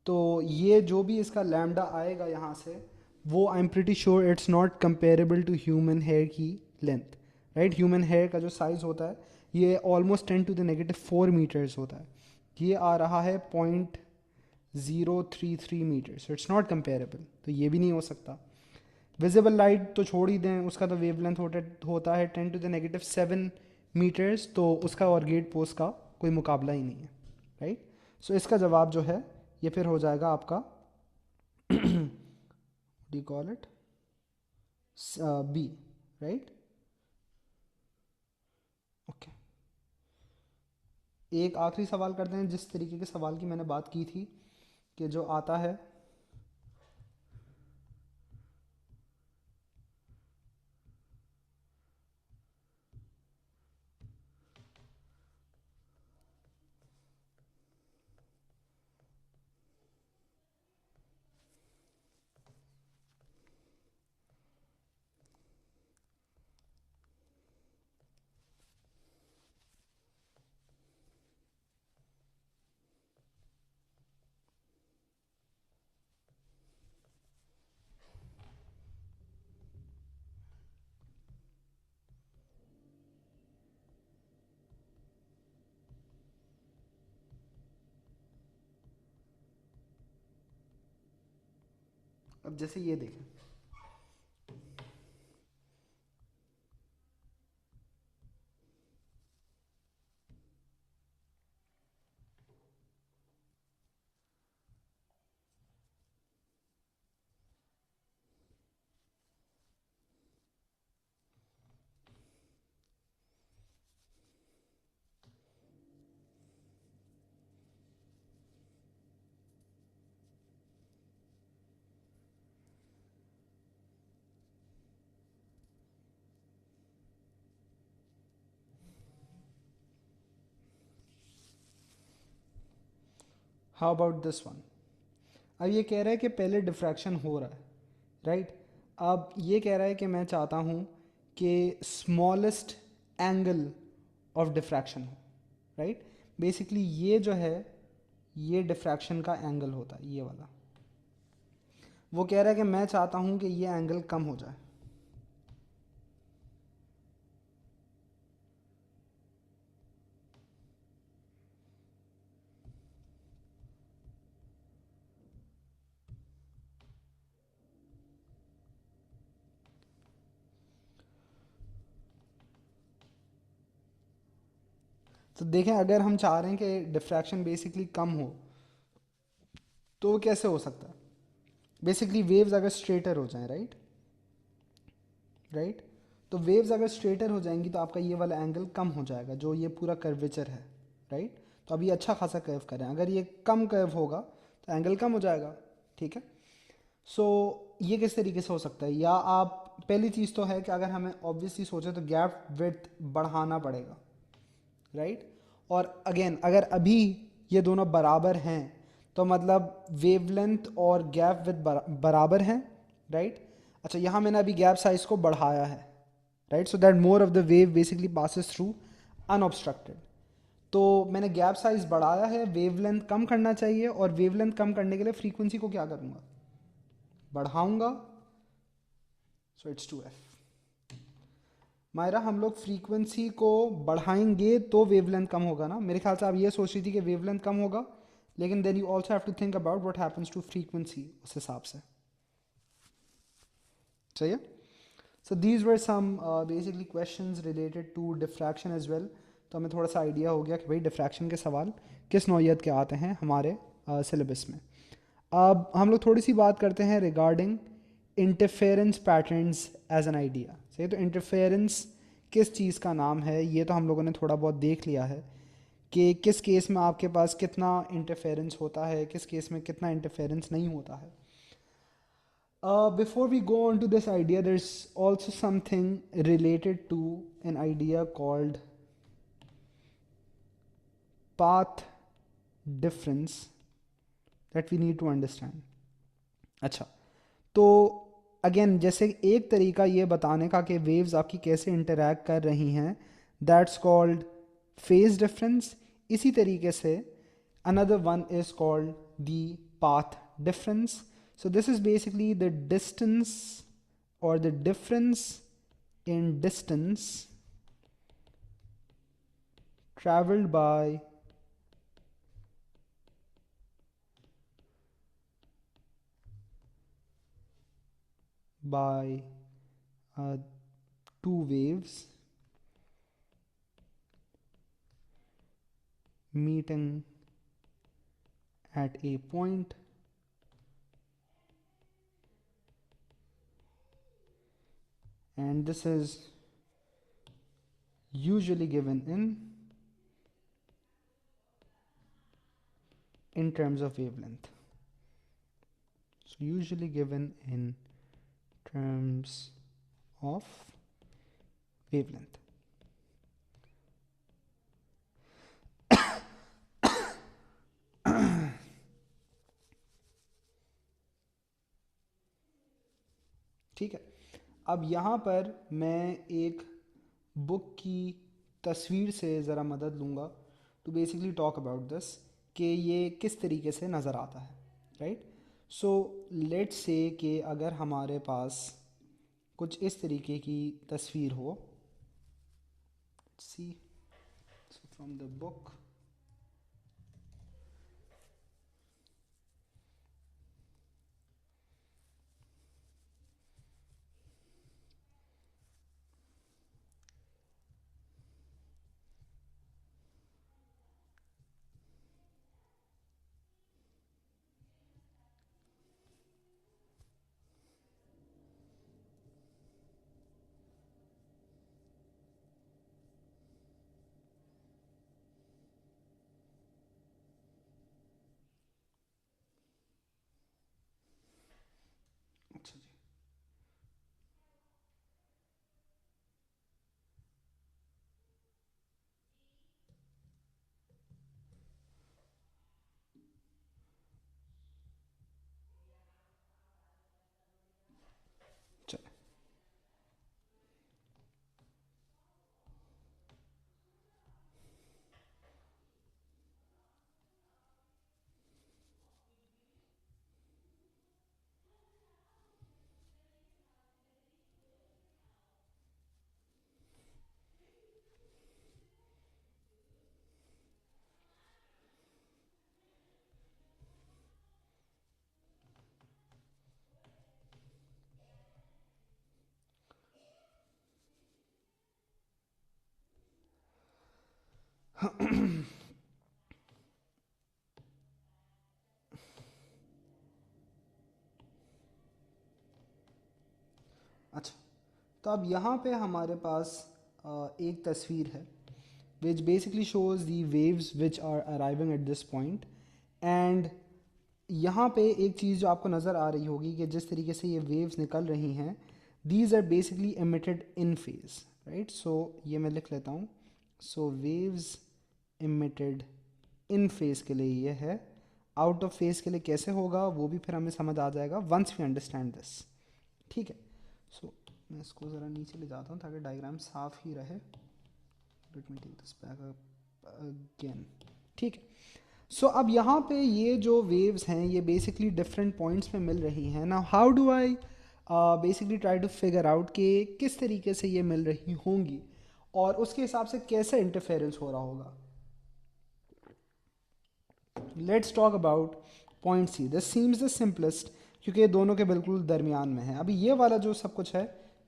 तो ये जो भी इसका लैम्डा आएगा यहाँ से, वो I am pretty sure it's not comparable to human hair की लेंथ, राइट। ह्यूमन हेयर का जो साइज़ होता है ये ऑलमोस्ट 10 to the -4 मीटर्स होता है, ये आ रहा है 0.033 मीटर्स, इट्स नॉट कंपेरेबल, तो ये भी नहीं हो सकता। विजिबल लाइट तो छोड़ ही दें, उसका तो वेवलेंथ होता है 10 to the -7 मीटर्स, तो उसका और गेट पोस्ट का कोई मुकाबला ही नहीं है, राइट। सो इसका जवाब जो है ये फिर हो जाएगा आपका D call it be, right. Okay, एक आखिरी सवाल करते हैं जिस तरीके के सवाल की मैंने बात की थी कि जो आता है। अब जैसे ये देखें, हाउ अबाउट दिस वन। अब ये कह रहा है कि पहले डिफ्रैक्शन हो रहा है, राइट। अब ये कह रहा है कि मैं चाहता हूँ कि स्मॉलेस्ट एंगल ऑफ डिफ्रैक्शन हो, राइट। बेसिकली ये जो है ये डिफ्रैक्शन का एंगल होता है, ये वाला। वो कह रहा है कि मैं चाहता हूँ कि ये एंगल कम हो जाए। तो देखें, अगर हम चाह रहे हैं कि डिफ्रैक्शन बेसिकली कम हो तो वो कैसे हो सकता है। बेसिकली वेव्स अगर स्ट्रेटर हो जाएं, राइट, राइट। तो वेव्स अगर स्ट्रेटर हो जाएंगी तो आपका ये वाला एंगल कम हो जाएगा, जो ये पूरा कर्वेचर है, राइट। तो अब ये अच्छा खासा कर्व करें, अगर ये कम कर्व होगा तो एंगल कम हो जाएगा, ठीक है। सो ये किस तरीके से हो सकता है, या आप पहली चीज़ तो है कि अगर हमें ऑब्वियसली सोचे तो गैप विड्थ बढ़ाना पड़ेगा, राइट। और अगेन अगर अभी ये दोनों बराबर हैं तो मतलब वेवलेंथ और गैप विड्थ बराबर हैं, राइट। अच्छा, यहाँ मैंने अभी गैप साइज को बढ़ाया है, right, so that more of the wave basically passes through unobstructed. तो मैंने गैप साइज बढ़ाया है, वेवलेंथ कम करना चाहिए, और वेवलेंथ कम करने के लिए फ्रीक्वेंसी को क्या करूँगा, बढ़ाऊंगा। So it's 2f। मायरा, हम लोग फ्रीक्वेंसी को बढ़ाएंगे तो वेवलेंथ कम होगा ना। मेरे ख्याल से आप ये सोच रही थी कि वेवलेंथ कम होगा, लेकिन then you also have to think about what happens to frequency उस हिसाब से। सही है। So these were some basically questions related to diffraction as well. तो हमें थोड़ा सा आइडिया हो गया कि भाई डिफ्रैक्शन के सवाल किस नौइयत के आते हैं हमारे सिलेबस में। अब हम लोग थोड़ी सी बात करते हैं regarding interference patterns as an idea. सही, तो इंटरफेरेंस किस चीज़ का नाम है ये तो हम लोगों ने थोड़ा बहुत देख लिया है कि किस केस में आपके पास कितना इंटरफेरेंस होता है, किस केस में कितना इंटरफेरेंस नहीं होता है। Before we go on to this idea, there's also something related to an idea called path difference that we need to understand. अच्छा, तो अगेन जैसे एक तरीका ये बताने का कि वेव्स आपकी कैसे इंटरैक्ट कर रही हैं, दैट्स कॉल्ड फेज डिफरेंस। इसी तरीके से another one is called the path difference. So this is basically the distance or the difference in distance traveled by uh, two waves meeting at a point and this is usually given in terms of wavelength. So usually given in terms of wavelength. ठीक है, अब यहाँ पर मैं एक book की तस्वीर से ज़रा मदद लूँगा to basically talk about this कि ये किस तरीके से नज़र आता है, राइट। सो लेट्स से कि अगर हमारे पास कुछ इस तरीके की तस्वीर हो, सी फ्रॉम द बुक, अच्छा जी, चलो अच्छा, तो अब यहाँ पे हमारे पास एक तस्वीर है which basically shows the waves which are arriving at this point and यहाँ पे एक चीज़ जो आपको नज़र आ रही होगी कि जिस तरीके से ये waves निकल रही हैं, these are basically emitted in phase, right? So ये मैं लिख लेता हूँ, so waves emitted in phase के लिए ये है, out of phase के लिए कैसे होगा वो भी फिर हमें समझ आ जाएगा once we understand this, ठीक है। so मैं इसको ज़रा नीचे ले जाता हूँ ताकि डायग्राम साफ ही रहे। Let me take this back up again, ठीक है। सो अब यहाँ पे ये जो वेव्स हैं ये बेसिकली डिफरेंट पॉइंट्स पे मिल रही हैं। Now how do I basically try to figure out कि किस तरीके से ये मिल रही होंगी और उसके हिसाब से कैसे इंटरफेरेंस हो रहा होगा। Let's talk about point C, this seems the simplest क्योंकि ये दोनों के बिल्कुल दरमियान में है। अभी ये वाला जो सब कुछ है,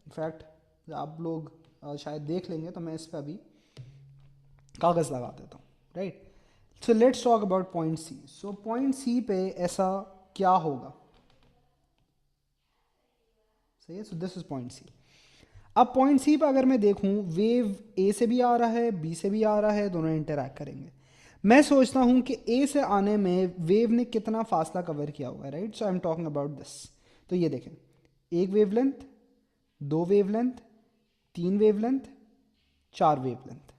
इनफैक्ट आप लोग शायद देख लेंगे तो मैं इस पर अभी कागज़ लगा देता हूँ, right. So let's talk about point C. So point C पे ऐसा क्या होगा, सही है। So this is point C. अब पॉइंट सी पे अगर मैं देखूं वेव ए से भी आ रहा है, बी से भी आ रहा है, दोनों इंटरैक्ट करेंगे। मैं सोचता हूं कि ए से आने में वेव ने कितना फासला कवर किया हुआ है, right. So I am talking about this. तो ये देखें, एक वेवलेंथ, दो वेवलेंथ, तीन वेवलेंथ, चार वेवलेंथ,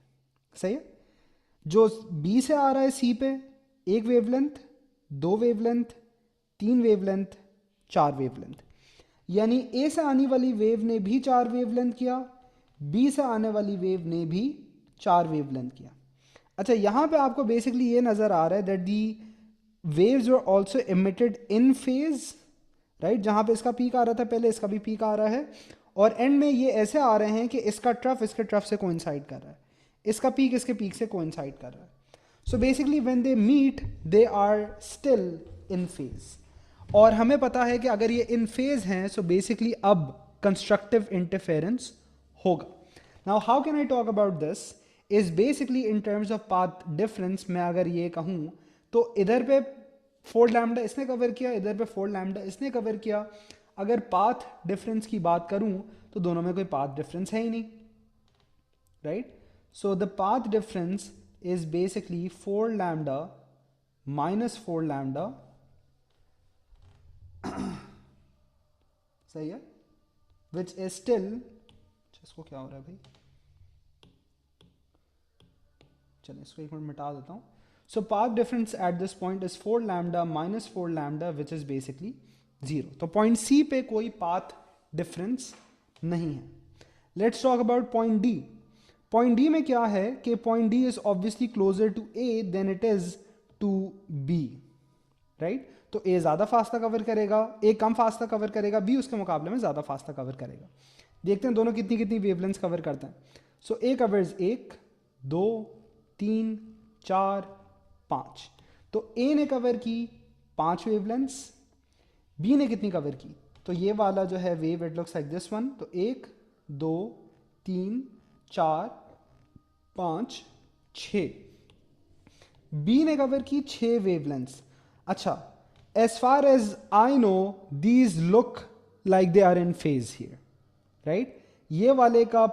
सही है। जो बी से आ रहा है सी पे, एक वेवलेंथ, दो वेवलेंथ, तीन वेवलेंथ, चार वेवलेंथ, यानी ए से आने वाली वेव ने भी चार वेवलेंथ किया, बी से आने वाली वेव ने भी चार वेवलेंथ किया। अच्छा, यहां पे आपको बेसिकली ये नजर आ रहा है that the waves were also emitted in phase, right. जहां पे इसका पीक आ रहा था पहले, इसका भी पीक आ रहा है और एंड में ये ऐसे आ रहे हैं कि इसका ट्रफ इसके ट्रफ से कोइंसाइड कर रहा है, इसका पीक इसके पीक से कोइंसाइड कर रहा है। So basically when they meet they are still in phase. और हमें पता है कि अगर ये इन फेज हैं सो बेसिकली अब कंस्ट्रक्टिव इंटरफेरेंस होगा। Now how can I talk about this is basically in terms of path difference. मैं अगर ये कहूँ तो इधर पे 4 लैम्डा इसने कवर किया, इधर पे 4 लैम्डा इसने कवर किया। अगर पाथ डिफरेंस की बात करूं तो दोनों में कोई पाथ डिफरेंस है ही नहीं, right? So the path difference is basically 4 lambda minus 4 lambda, सही है, विच इज स्टिल, इसको क्या हो रहा है भाई, चलिए इसको एक मिनट मिटा देता हूं। So path difference at this point is 4 lambda minus 4 lambda which is basically 0। तो पॉइंट सी पे कोई पाथ डिफरेंस नहीं है। Let's talk about point D. Point D में क्या है कि point D is obviously closer to A than it is to B, right? तो ए ज्यादा फासला कवर करेगा, ए कम फासला कवर करेगा, बी उसके मुकाबले में ज्यादा फासला कवर करेगा। देखते हैं दोनों कितनी कितनी वेवलेंथ कवर करते हैं। सो ए कवर्स 1 2 3 4 5। तो ए ने कवर की 5 वेवलेंथ्स, बी ने कितनी कवर की? तो ये वाला जो है wave it looks like this one. तो 1 2 3 4 5 6। बी ने कवर की 6 वेवलेंथ्स। अच्छा, as far as I know these look like they are in phase here, right? ये वाले का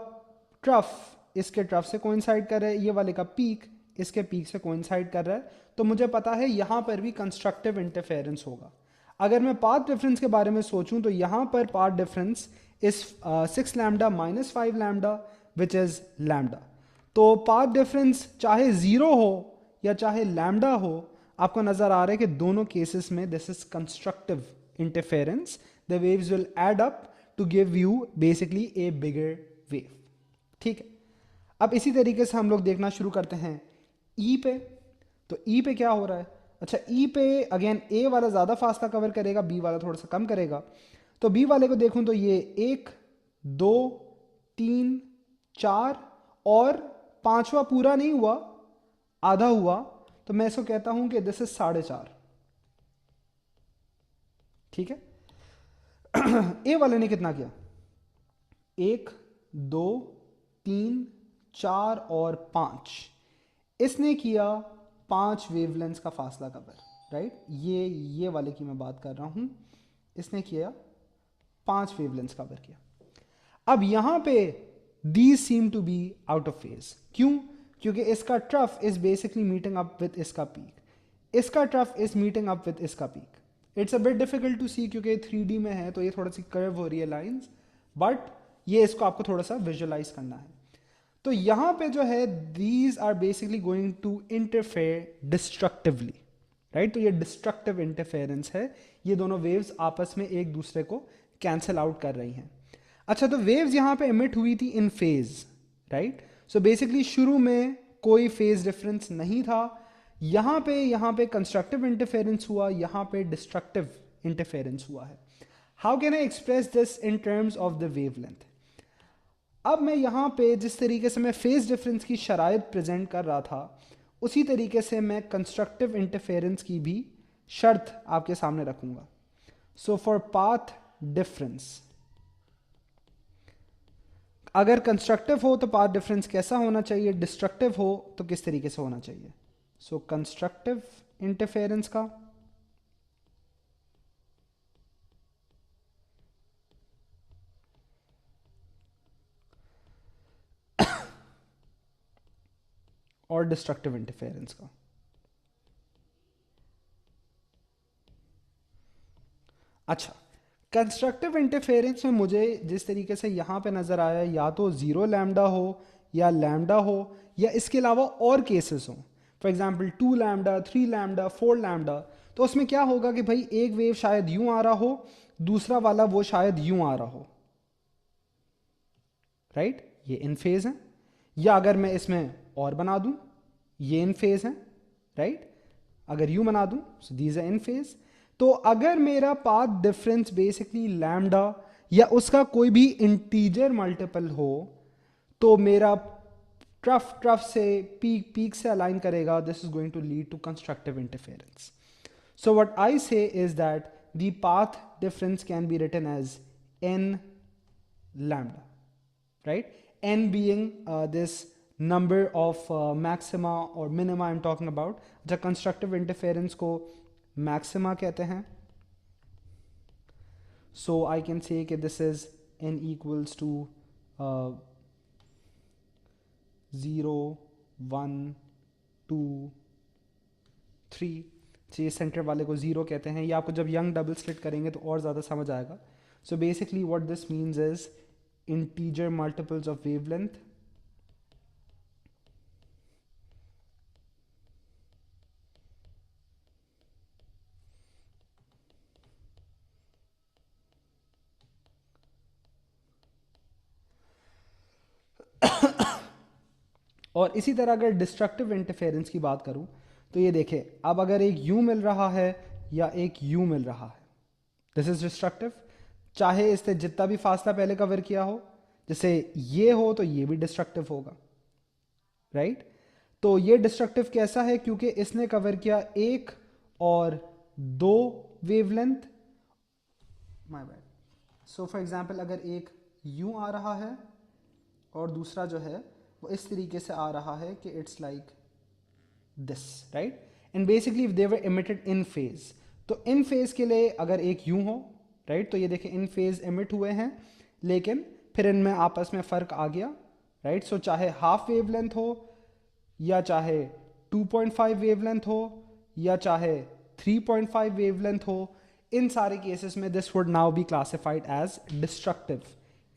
ट्रफ इसके ट्रफ से कोइंसाइड कर रहा है, ये वाले का पीक इसके पीक से कोइंसाइड कर रहा है। तो मुझे पता है यहां पर भी कंस्ट्रक्टिव इंटरफेरेंस होगा। अगर मैं पाथ डिफरेंस के बारे में सोचूं तो यहां पर path difference is 6 lambda minus 5 lambda which is lambda. तो पाथ डिफरेंस चाहे 0 हो या चाहे लैम्डा हो, आपको नजर आ रहा है कि दोनों केसेस में this is constructive interference. The waves will add up to give you basically a bigger wave, ठीक है? अब इसी तरीके से हम लोग देखना शुरू करते हैं ई पे। तो ई पे क्या हो रहा है? अच्छा, ई पे अगेन ए वाला ज्यादा फासला कवर करेगा, बी वाला थोड़ा सा कम करेगा। तो बी वाले को देखूं तो ये 1 2 3 4 और 5वां पूरा नहीं हुआ, आधा हुआ। तो मैं इसको कहता हूं कि दिस इज 4.5, ठीक है? ए वाले ने कितना किया? 1 2 3 4 और 5। इसने किया 5 वेवलेंथ का फासला कवर, राइट? ये वाले की मैं बात कर रहा हूं। इसने किया 5 वेवलेंथ कवर किया। अब यहां पे these seem to be out of phase. क्यों? क्योंकि इसका trough is basically meeting up with इसका पीक, इसका trough is meeting up with इसका peak. It's a bit difficult to see क्योंकि 3D में है, तो ये थोड़ा सी कर्व हो रही है लाइंस, बट ये इसको आपको थोड़ा सा विजुअलाइज करना है। तो यहां पे जो है these are basically going to interfere destructively, right? तो ये डिस्ट्रक्टिव इंटरफेरेंस है, ये दोनों वेव्स आपस में एक दूसरे को कैंसिल आउट कर रही हैं। अच्छा, तो वेव्स यहां पे एमिट हुई थी इन फेज, राइट? सो बेसिकली शुरू में कोई फेज डिफरेंस नहीं था। यहां पे कंस्ट्रक्टिव इंटरफेरेंस हुआ, यहां पे डिस्ट्रक्टिव इंटरफेरेंस हुआ है। How can I express this in terms of the wavelength? अब मैं यहां पे जिस तरीके से मैं फेज डिफरेंस की शराइत प्रेजेंट कर रहा था, उसी तरीके से मैं कंस्ट्रक्टिव इंटरफेरेंस की भी शर्त आपके सामने रखूंगा। सो फॉर पाथ डिफरेंस, अगर कंस्ट्रक्टिव हो तो पाथ डिफरेंस कैसा होना चाहिए, डिस्ट्रक्टिव हो तो किस तरीके से होना चाहिए? सो कंस्ट्रक्टिव इंटरफेरेंस का और डिस्ट्रक्टिव इंटरफेरेंस का। अच्छा, कंस्ट्रक्टिव इंटरफेरेंस में मुझे जिस तरीके से यहां पे नजर आया, या तो 0 लैम्डा हो या लैम्डा हो, या इसके अलावा और केसेस हो, for example 2 lambda 3 lambda 4 lambda. तो उसमें क्या होगा कि भाई एक वेव शायद यूं आ रहा हो, दूसरा वाला वो शायद यूं आ रहा हो, राइट? ये इन फेज है। या अगर मैं इसमें और बना दूं, ये इन फेज है, राइट? अगर यूं बना दूं, so these are in phase. तो अगर मेरा पाथ डिफरेंस बेसिकली लैम्डा या उसका कोई भी इंटीजर मल्टीपल हो, तो मेरा ट्रफ से पीक से अलाइन करेगा। This is going to lead to constructive interference. So what I say is that the path difference can be written as n lambda, right? N being this number of maxima or minima I'm talking about. जब constructive interference को maxima कहते हैं. So I can say कि this is n equals to 0 1 2 3. ये centre वाले को 0 कहते हैं. ये आपको जब यंग डबल स्लिट करेंगे तो और ज़्यादा समझ आएगा. So basically what this means is integer multiples of wavelength और इसी तरह अगर डिस्ट्रक्टिव इंटरफेरेंस की बात करूं तो ये देखें, अब अगर एक यू मिल रहा है या एक यू मिल रहा है, दिस इज डिस्ट्रक्टिव. चाहे इससे जितना भी फासला पहले कवर किया हो, जैसे ये हो तो ये भी डिस्ट्रक्टिव होगा, राइट? तो ये डिस्ट्रक्टिव कैसा है? क्योंकि इसने कवर किया एक और दो wavelength. My bad. So for example अगर एक यूं आ रहा है और दूसरा जो है वो इस तरीके से आ रहा है कि it's like this, right? And basically if they were emitted in phase, तो इन फेज के लिए अगर एक यूं हो, राइट, तो ये देखें इन फेज इमिट हुए हैं, लेकिन फिर इनमें आपस में फ़र्क आ गया, राइट? सो चाहे हाफ वेवलेंथ हो या चाहे 2.5 वेवलेंथ हो या चाहे 3.5 वेवलेंथ हो, इन सारे केसेस में this would now be classified as destructive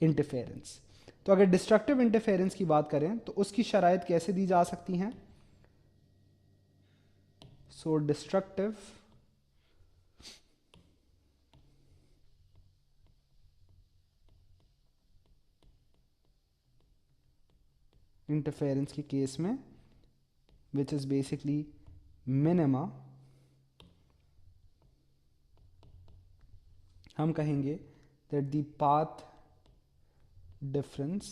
interference. तो अगर डिस्ट्रक्टिव इंटरफेरेंस की बात करें तो उसकी शराइत कैसे दी जा सकती हैं? सो डिस्ट्रक्टिव इंटरफेरेंस के केस में विच इज बेसिकली मिनिमा, हम कहेंगे that the path difference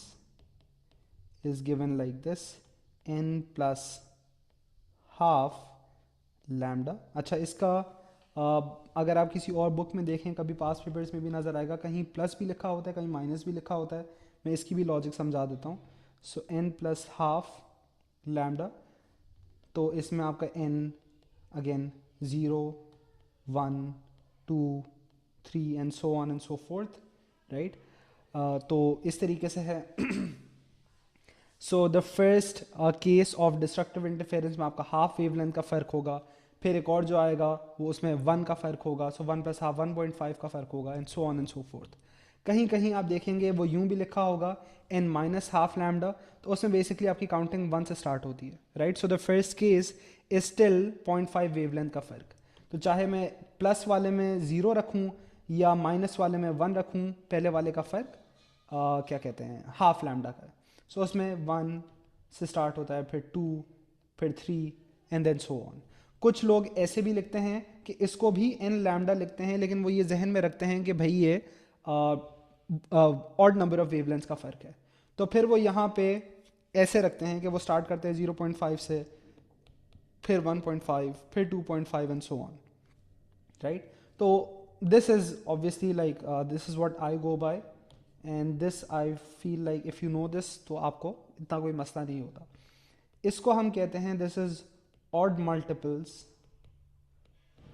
is given like this n plus half lambda. अच्छा, इसका अगर आप किसी और बुक में देखें, कभी पास पेपर्स में भी नज़र आएगा, कहीं प्लस भी लिखा होता है, कहीं माइनस भी लिखा होता है. मैं इसकी भी लॉजिक समझा देता हूँ. सो n प्लस हाफ लैम्डा, तो इसमें आपका n again 0 1 2 3 and so on and so fourth, right? तो इस तरीके से है. So the first case of destructive interference में आपका हाफ वेवलेंथ का फ़र्क होगा, फिर एक और जो आएगा वो उसमें 1 का फ़र्क होगा, सो 1 प्लस हाफ 1.5 का फ़र्क होगा and so on and so fourth. कहीं कहीं आप देखेंगे वो यूं भी लिखा होगा n माइनस हाफ लैम्डा, तो उसमें बेसिकली आपकी काउंटिंग 1 से स्टार्ट होती है, right? So the first case is still 0.5 wavelength का फ़र्क. तो चाहे मैं प्लस वाले में 0 रखूँ या माइनस वाले में 1 रखूँ, पहले वाले का फ़र्क क्या कहते हैं, हाफ लैम्डा का. सो उसमें 1 से स्टार्ट होता है, फिर 2, फिर 3 एंड देन सो ऑन. कुछ लोग ऐसे भी लिखते हैं कि इसको भी n लैम्डा लिखते हैं, लेकिन वो ये जहन में रखते हैं कि भाई ये ऑड नंबर ऑफ वेवलेंथ्स का फ़र्क है. तो फिर वो यहाँ पे ऐसे रखते हैं कि वो स्टार्ट करते हैं 0.5 से, फिर 1.5, फिर 2.5 एंड सो ऑन, राइट? तो this is obviously like this is what I go by and this I feel like if you know this तो आपको इतना कोई मसला नहीं होता. इसको हम कहते हैं this is odd multiples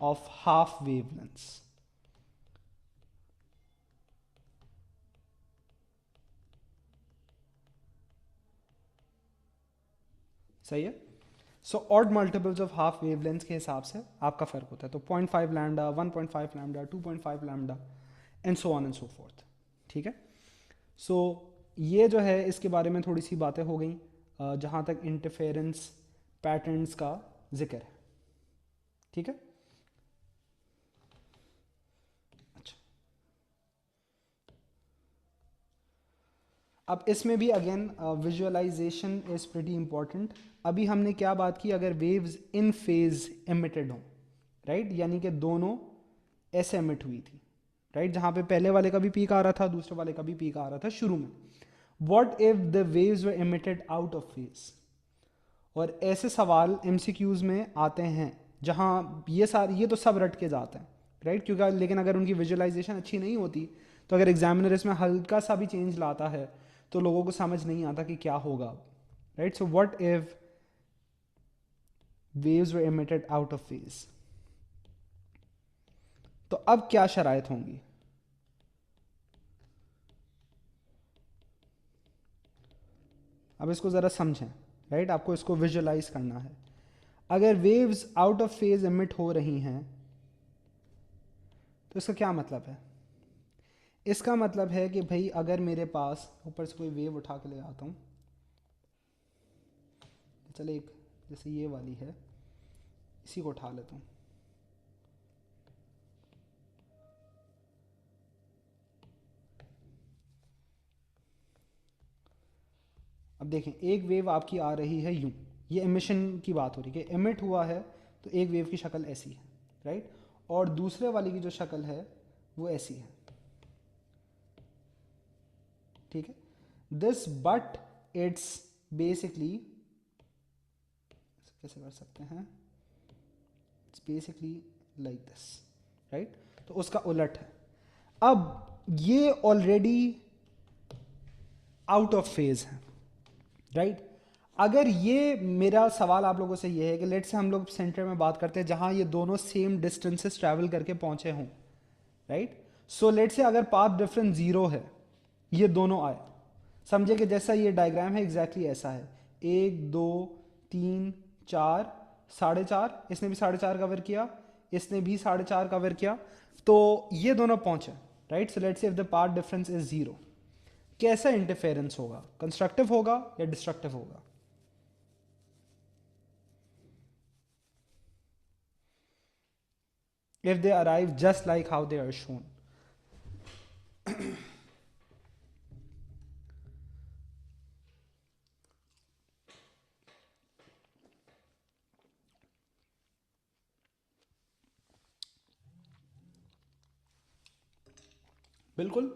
of half wavelengths. सही है? So odd multiples of half wavelength के हिसाब से आपका फ़र्क होता है. तो 0.5 lambda, 1.5 lambda, 2.5 lambda and so on and so fourth. ठीक है? सो ये जो है इसके बारे में थोड़ी सी बातें हो गई जहाँ तक इंटरफेरेंस पैटर्न्स का जिक्र है. ठीक है? अच्छा, अब इसमें भी again visualisation is pretty important. अभी हमने क्या बात की? अगर वेव्स इन फेज एमिटेड हों, राइट, यानी कि दोनों ऐसे एमिट हुई थी, राइट, जहाँ पे पहले वाले का भी पीक आ रहा था, दूसरे वाले का भी पीक आ रहा था शुरू में. What if the waves were emitted out of phase? और ऐसे सवाल एमसीक्यूज में आते हैं जहाँ ये तो सब रट के जाते हैं, राइट? क्योंकि लेकिन अगर उनकी विजुअलाइजेशन अच्छी नहीं होती तो अगर एग्जामिनर इसमें हल्का सा भी चेंज लाता है तो लोगों को समझ नहीं आता कि क्या होगा, right? So what if waves were emitted out of phase? तो अब क्या शराइत होंगी? अब इसको ज़रा समझें, राइट? आपको इसको विजुलाइज करना है। अगर waves out of phase emit हो रही हैं तो इसका क्या मतलब है? इसका मतलब है कि भाई अगर मेरे पास ऊपर से कोई वेव उठा के ले आता हूँ, चले एक जैसे ये वाली है, इसी को उठा लेता हूँ। अब देखें, एक वेव आपकी आ रही है यूं, ये एमिशन की बात हो रही है कि एमिट हुआ है तो एक वेव की शक्ल ऐसी है, राइट? और दूसरे वाली की जो शक्ल है वो ऐसी है, ठीक है? दिस बट इट्स बेसिकली, कैसे कर सकते हैं, it's basically like this, right? तो उसका उलट है। अब ये ऑलरेडी आउट ऑफ फेज है, राइट? अगर ये, मेरा सवाल आप लोगों से ये है कि लेट से हम लोग सेंटर में बात करते हैं जहां ये दोनों सेम डिस्टेंसेस ट्रैवल करके पहुंचे हों, राइट? सो लेट से अगर पाथ डिफरेंस जीरो है, ये दोनों आए, समझे कि जैसा ये डायग्राम है एग्जैक्टली ऐसा है, 1 2 3 4 4.5, इसने भी 4.5 कवर किया, इसने भी 4.5 कवर किया, तो ये दोनों पहुंचे, राइट? सो लेट्स से if the path difference is zero, कैसा इंटरफेरेंस होगा? कंस्ट्रक्टिव होगा या डिस्ट्रक्टिव होगा? if they arrive just like how they are shown. बिल्कुल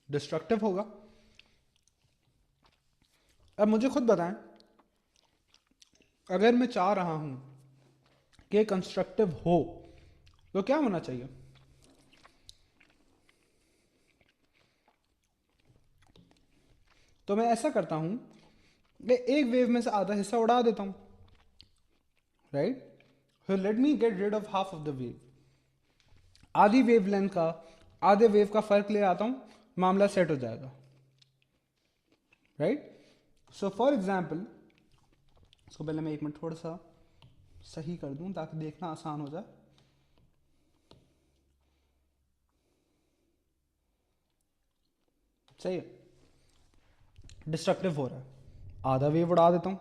डिस्ट्रक्टिव होगा। अब मुझे खुद बताएं, अगर मैं चाह रहा हूं कि कंस्ट्रक्टिव हो तो क्या होना चाहिए? तो मैं ऐसा करता हूं कि एक वेव में से आधा हिस्सा उड़ा देता हूं, राइट? फिर let me get rid of half of the wave, आधी वेव लेंथ का आधे वेव का फर्क ले आता हूं, मामला सेट हो जाएगा, राइट? सो फॉर एग्जाम्पल, इसको पहले मैं एक मिनट थोड़ा सा सही कर दूं ताकि देखना आसान हो जाए। सही है, डिस्ट्रक्टिव हो रहा है, आधा वेव उड़ा देता हूं,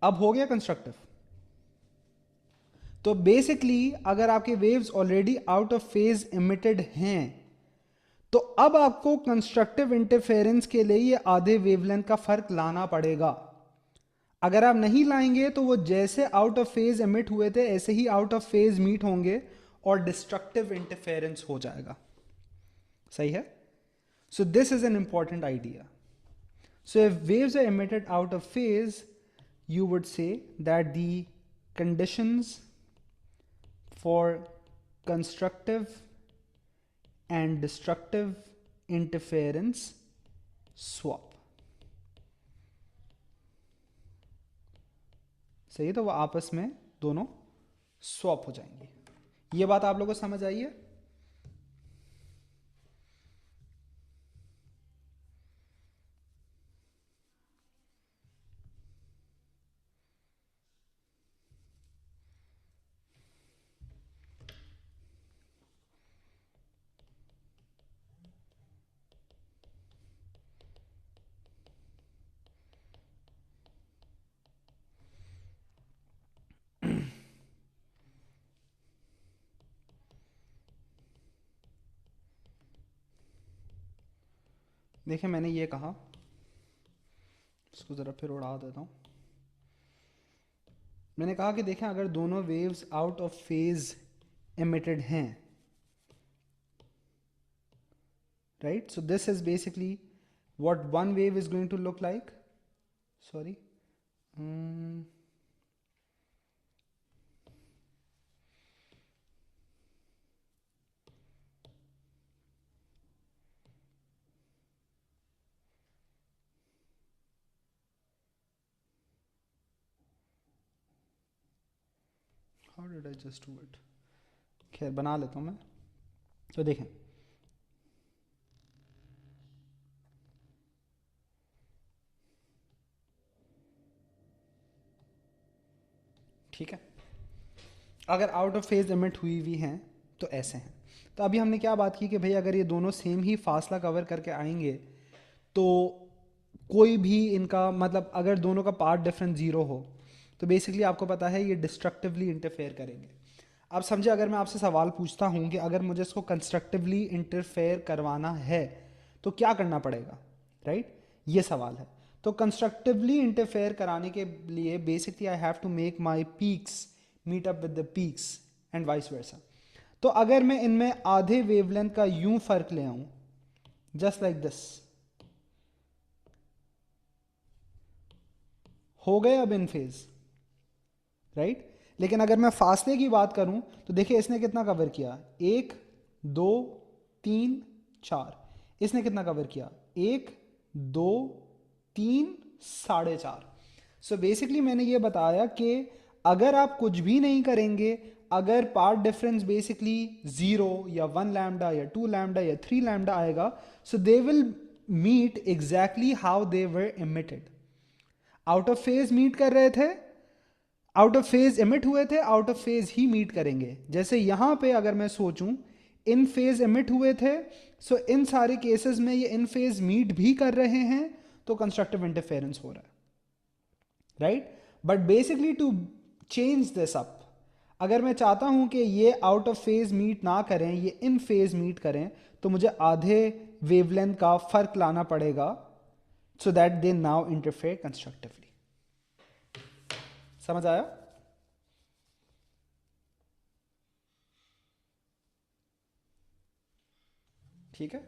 अब हो गया कंस्ट्रक्टिव। तो बेसिकली अगर आपके waves already out of phase emitted हैं तो अब आपको कंस्ट्रक्टिव इंटरफेरेंस के लिए ये आधे वेवलेंथ का फर्क लाना पड़ेगा। अगर आप नहीं लाएंगे तो वो जैसे आउट ऑफ फेज एमिट हुए थे ऐसे ही आउट ऑफ फेज मीट होंगे और डिस्ट्रक्टिव इंटरफेरेंस हो जाएगा। सही है? So this is an important idea. So if waves are emitted out of phase, you would say that the conditions for constructive and destructive interference swap। सही है? तो वो आपस में दोनों स्वैप हो जाएंगे। ये बात आप लोगों को समझ आई है? देखिए, मैंने ये कहा, इसको ज़रा फिर उड़ा देता हूँ। मैंने कहा कि देखें, अगर दोनों waves out of phase emitted हैं, right? So this is basically what one wave is going to look like. Sorry. How did I just do it? खैर बना लेता हूँ मैं। तो देखें, ठीक है, अगर आउट ऑफ फेज एमिट हुई हुई हैं तो ऐसे हैं। तो अभी हमने क्या बात की कि भाई अगर ये दोनों सेम ही फासला कवर करके आएंगे तो कोई भी इनका मतलब अगर दोनों का पार्ट डिफरेंस जीरो हो तो बेसिकली आपको पता है ये डिस्ट्रक्टिवली इंटरफेयर करेंगे। अब समझे, अगर मैं आपसे सवाल पूछता हूँ कि अगर मुझे इसको कंस्ट्रक्टिवली इंटरफेयर करवाना है तो क्या करना पड़ेगा, राइट? ये सवाल है। तो कंस्ट्रक्टिवली इंटरफेयर कराने के लिए basically I have to make my peaks meet up with the peaks and vice versa. तो अगर मैं इनमें आधे वेवलेंथ का यूं फर्क ले आऊं, जस्ट लाइक दिस, हो गए अब इन फेज, राइट? लेकिन अगर मैं फासले की बात करूं तो देखिए इसने कितना कवर किया, एक, दो, तीन, चार। इसने कितना कवर किया, एक, दो, तीन, साढ़े चार। सो बेसिकली मैंने ये बताया कि अगर आप कुछ भी नहीं करेंगे, अगर पार्ट डिफरेंस बेसिकली जीरो या वन लैम्डा या टू लैम्डा या थ्री लैम्डा आएगा, so they will meet exactly how they were emitted. Out of phase meet कर रहे थे, आउट ऑफ फेज एमिट हुए थे, आउट ऑफ फेज ही मीट करेंगे। जैसे यहां पे अगर मैं सोचूं इन फेज एमिट हुए थे, सो इन सारे केसेस में ये इन फेज मीट भी कर रहे हैं, तो कंस्ट्रक्टिव इंटरफेरेंस हो रहा है, right? But basically to change this up, अगर मैं चाहता हूं कि ये आउट ऑफ फेज मीट ना करें, ये इन फेज मीट करें, तो मुझे आधे वेवलेंथ का फर्क लाना पड़ेगा so that they now interfere constructively. समझ आया? ठीक है,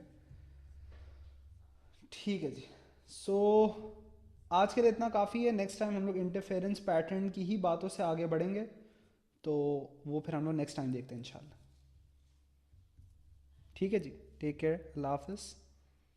ठीक है जी। सो आज के लिए इतना काफ़ी है। नेक्स्ट टाइम हम लोग इंटरफेरेंस पैटर्न की ही बातों से आगे बढ़ेंगे, तो वो फिर हम लोग नेक्स्ट टाइम देखते हैं इंशाल्लाह। ठीक है जी, टेक केयर, अल्लाह हाफिज़।